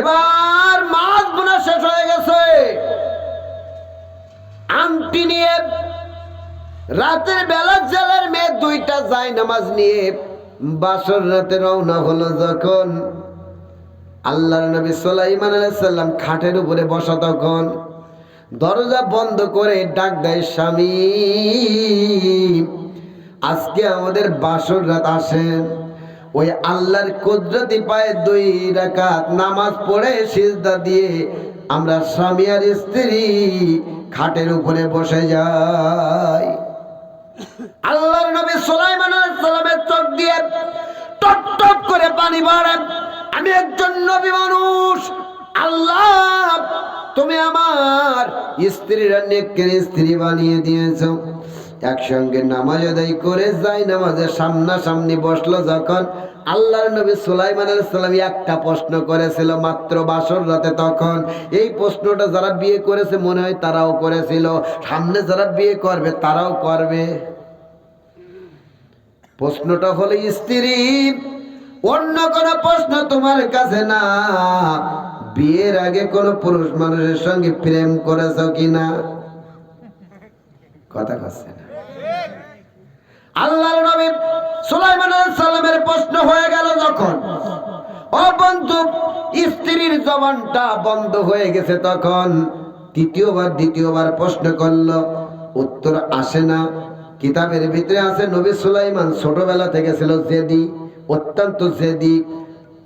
এবার মাছ বোনা শেষ হয়ে গেছে, আংটি নিয়ে রাতের বেলা জেলের মেয়ে 2টা যায় নামাজ নিয়ে বাসর রাতে রওনা হলো। যখন আল্লাহর নবী সুলাইমান আলাইহিস সালাম খাটের উপরে বসা, তখন দরজা বন্ধ করে ডাক দেয়, স্বামী, আজকে আমাদের বাসর রাত, আসেন। ওই আল্লাহর কুদরতি পায়ে 2 রাকাত নামাজ পড়ে সিজদা দিয়ে আমরা স্বামী আর স্ত্রী খাটের উপরে বসে যাই। আল্লাহর নবী সুলাইমান আলাইহিস সালামের চোখ দিয়ে টপ টপ করে পানি পড়ে। আমি একজন নবী মানুষ, আল্লাহ তুমি আমার স্ত্রীরা নেককার স্ত্রী বানিয়ে দিয়েছো। একসঙ্গে নামাজ আদায় করে যাই নামাজের সামনাসামনি বসলো। যখন আল্লাহর নবী সুলাইমান আলাইহিস সালাম একটা প্রশ্ন করেছিল মাত্র বাসর রাতে, তখন এই প্রশ্নটা যারা বিয়ে করেছে মনে হয় তারাও করেছিল, সামনে যারা বিয়ে করবে তারাও করবে। প্রশ্নটা হলো, স্ত্রী, অন্য কোন প্রশ্ন তোমার কাছে না, বিয়ের আগে কোন পুরুষ মানুষের সঙ্গে প্রেম করেছ কিনা? কথা বলছে না। আল্লাহর নবী সুলাইমান আলাইহিস সালামের প্রশ্ন হয়ে গেল যখন, ও বন্ধু, স্ত্রীর জবানটা বন্ধ হয়ে গেছে, তখন দ্বিতীয়বার প্রশ্ন করলো, উত্তর আসে না। কিতাবের ভিতরে আছে নবী সুলাইমান ছোটবেলা থেকে ছিল জেদি, অত্যন্ত জেদি।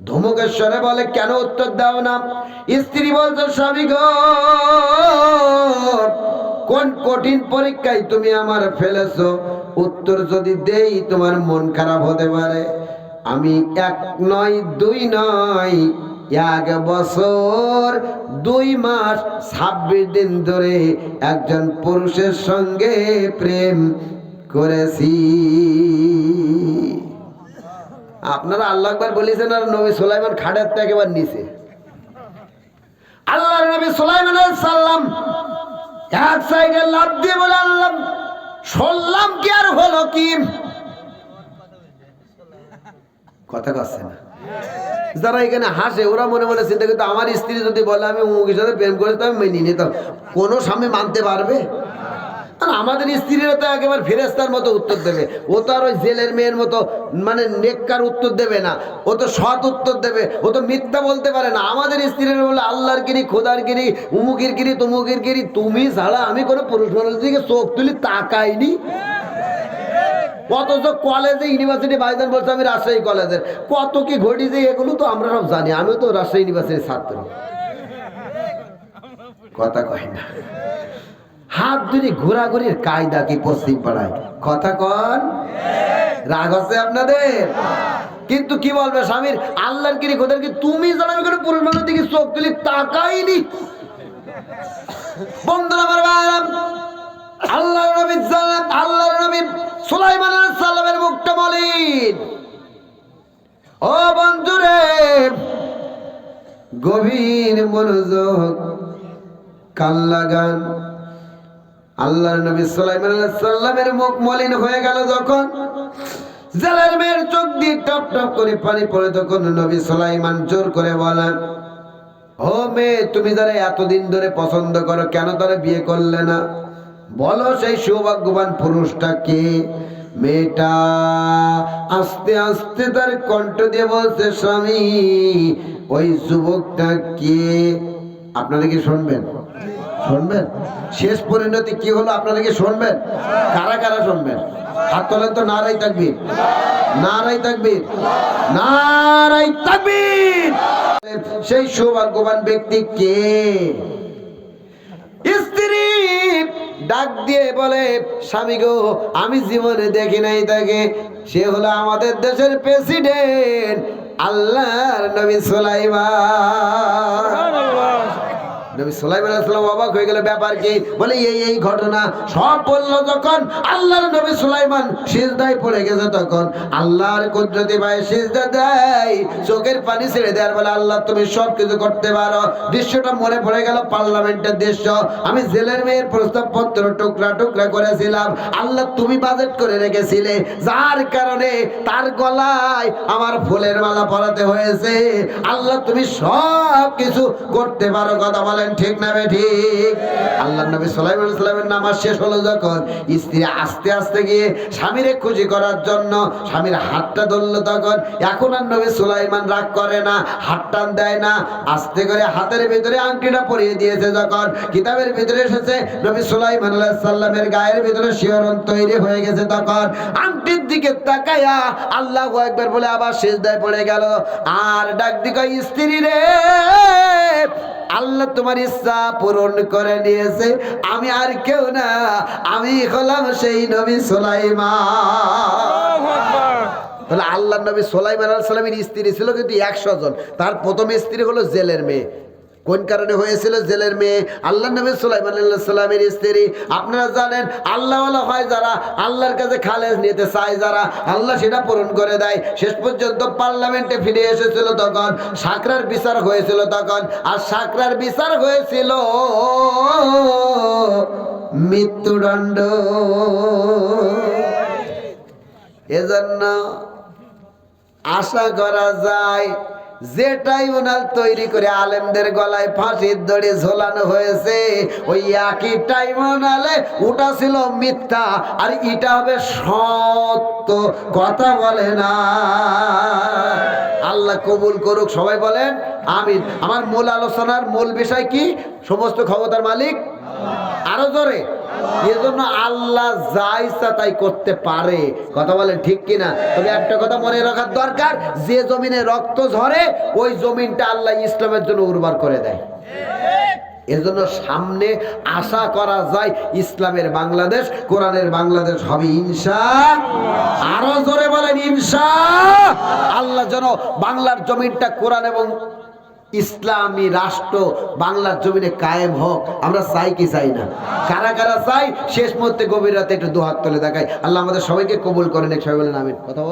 ধমকেশ্বরে বলে, কেন উত্তর দাও না? স্ত্রী বলছে, স্বামী গো, কোন কঠিন পরীক্ষায় তুমি আমার ফেলেছো, উত্তর যদি দেই তোমার মন খারাপ হতে পারে। আমি 1 নয় 2 নয় 1 বছর 2 মাস 26 দিন ধরে একজন পুরুষের সঙ্গে প্রেম করেছি। আপনারা আল্লাহ আকবার বলেছেন, আর নবী সুলাইমান খাটের থেকে একেবারে নিচে। আল্লাহর নবী সুলাইমান আলাইহিস সালাম এক সাইডে লাফ দিয়ে বলে, আল্লাহ শুনলাম কি আর হলো কি? কথা কচ্ছে না। যারা এখানে হাসে ওরা মনে মনে চিন্তা করতে, আমার স্ত্রী যদি বলে আমি অমুকের সাথে প্রেম করেছি, আমি মেনে নিতাম, কোনো স্বামী মানতে পারবে? আর আমাদের স্ত্রীরা তো একেবারে ফেরেশতার মতো উত্তর দেবে। ও তো আর ওই জেলের মেয়ের মতো মানে নেককার উত্তর দেবে না, ও তো সৎ উত্তর দেবে, ও তো মিথ্যা বলতে পারে না। আমাদের স্ত্রীরা বলে, আল্লাহর গিরি, খোদার গিরি, উমুকের গিরি, তুমুকের গিরি, তুমি ছাড়া আমি কোনো পুরুষ মানুষের দিকে চোখ তুলি তাকাইনি। অথচ কলেজে ইউনিভার্সিটি, ভাইজান বলছে আমি রাজশাহী কলেজের, কত কি ঘটিছে এগুলো তো আমরা সব জানি। আমিও তো রাজশাহী ইউনিভার্সিটির ছাত্র। কথা কয় না। হাত ধরে ঘোরাঘুরির কায়দা কি পশ্চিম পাড়ায়? কথা কন। রাগ হচ্ছে আপনাদের? কিন্তু কি বলবে স্বামীর আল্লাহর কিরি খোদার কি তুমি জানো আমি কোনো পুরুষ মানুষ দিকে চোখ তুলি তাকাইনি। বন্ধুরা আমার ভাইরা, আল্লাহর নবী আল্লাহর নবী সুলাইমান আলাইহিস সালামের মুখটা মলিন। ও বন্ধুরে, গভীর মনোযোগ কান লাগান। আল্লাহর নবী সুলাইমান আলাইহিস সালামের মুখ মলিন হয়ে গেল যখন, জেলের মেয়ের চোখ দিয়ে টপ টপ করে পানি পড়ে, তখন নবী সুলাইমান জোর করে বলেন, ও মেয়ে, তুমি যারা এতদিন ধরে পছন্দ করো কেন তারা বিয়ে করলে না? বলো সেই সৌভাগ্যবান পুরুষটা কে? মেয়েটা আস্তে আস্তে তার কণ্ঠ দিয়ে বলছে, স্বামী ওই যুবকটা কে? আপনারা কি শুনবেন? শুনবেন শেষ পরিণতি কি হলো? আপনারা কি শুনবেন? কারা কারা শুনবেন? হাত তোলেন তো। নারাই তাকবীর, নারাই তাকবীর, নারাই তাকবীর। সেই সৌভাগ্যবান ব্যক্তি কে? স্ত্রী ডাক দিয়ে বলে, স্বামী গো, আমি জীবনে দেখি নাই তাকে। সে হলো আমাদের দেশের প্রেসিডেন্ট আল্লাহর নবী সুলাইমান। নবী সুলাইমান আলাইহিস সালাম অবাক হয়ে গেল, ব্যাপার কি? বলে এই ঘটনা সব বলল। যখন আল্লাহর নবী সুলাইমান সিজদায় পড়ে গেছে, তখন আল্লাহর কুদরতি ভাই সিজদা দেয়, চোখের পানি ছেড়ে দেয়, বলে আল্লাহ তুমি সব কিছু করতে পারো। দৃশ্যটা মনে পড়ে গেল পার্লামেন্টের দৃশ্য। আমি জেলের মেয়ের প্রস্তাবপত্র টুকরা টুকরা করেছিলাম, আল্লাহ তুমি বাজেট করে রেখেছিলে, যার কারণে তার গলায় আমার ফুলের মালা পরাতে হয়েছে। আল্লাহ তুমি সব কিছু করতে পারো। কথা বলেন ঠিক না বেঠিক? আল্লাহর নবী সুলাইমান আলাইহিস সালামের নামাজ শেষ হলো যখন, স্ত্রী আস্তে আস্তে গিয়ে স্বামীরে খুশি করার জন্য স্বামীর হাতটা ধরল, তখন এখন আর নবী সুলাইমান রাগ করে না, হাত টান দেয় না, আস্তে করে হাতের ভিতরে আংটিটা পরিয়ে দিয়েছে। যখন কিতাবের ভিতরে এসেছে নবী সুলাইমান আলাইহিস সালামের গায়ের ভিতরে শিহরণ তৈরি হয়ে গেছে, তখন আংটির দিকে তাকায়া আল্লাহু আকবার বলে আবার সিজদায় পড়ে গেল। আর ডাক দিকে, স্ত্রী রে, আল্লাহ তোমার ইচ্ছা পূরণ করে নিয়েছে, আমি আর কেউ না, আমি হলাম সেই নবী সুলাইমান। তাহলে আল্লাহ নবী সুলাইমান আলাইহিস সালামের স্ত্রী ছিল কিন্তু 100 জন। তার প্রথম স্ত্রী হলো জেলের মেয়ে। কোন কারণে হয়েছিল জেলের মেয়ে? আল্লাহ নবী সুলাইমান আলাইহিস সালামের স্ত্রী। আপনারা জানেন, আল্লাহওয়ালা হয় যারা, আল্লাহর কাছে খালেস নিতে চায় যারা, আল্লাহ সেটা পূরণ করে দেয়। শেষ পর্যন্ত পার্লামেন্টে ফিরে এসেছিল তখন, সাকরার বিচার হয়েছিল তখন, আর সাকরার বিচার হয়েছিল মৃত্যুদণ্ড। এজন্য আশা করা যায় যে ট্রাইব্যুনাল তৈরি করে আলেমদের গলায় ফাঁসির দড়ি ঝোলানো হয়েছে, ওই একই ট্রাইব্যুনালে ওটা ছিল মিথ্যা, আর এটা হবে সত্য। কথা বলে না? আল্লাহ কবুল করুক। সবাই বলেন আমিন। আমার মূল আলোচনার মূল বিষয় কি? সমস্ত ক্ষমতার মালিক আরো জোরে। এজন্য আল্লাহ যা ইচ্ছা তাই করতে পারে। কথা বলেন ঠিক কিনা? তবে একটা কথা মনে রাখার দরকার, যে জমিনে রক্ত ঝরে ওই জমিনটা আল্লাহ ইসলামের জন্য উর্বর করে দেয়। এজন্য সামনে আশা করা যায় ইসলামের বাংলাদেশ, কোরআনের বাংলাদেশ হবে ইনশাআল্লাহ। আরো জোরে বলেন ইনশাআল্লাহ। আল্লাহ যেন বাংলার জমিনটা কোরআন এবং ইসলামী রাষ্ট্র বাংলার জমিনে কায়েম হোক। আমরা চাই কি চাই না? কারা কারা চাই? শেষ মুহূর্তে গভীর রাতে একটু দুহাত তুলে দেখাই। আল্লাহ আমাদের সবাইকে কবুল করেন। সবাই বলেন আমিন। কথা বলেন।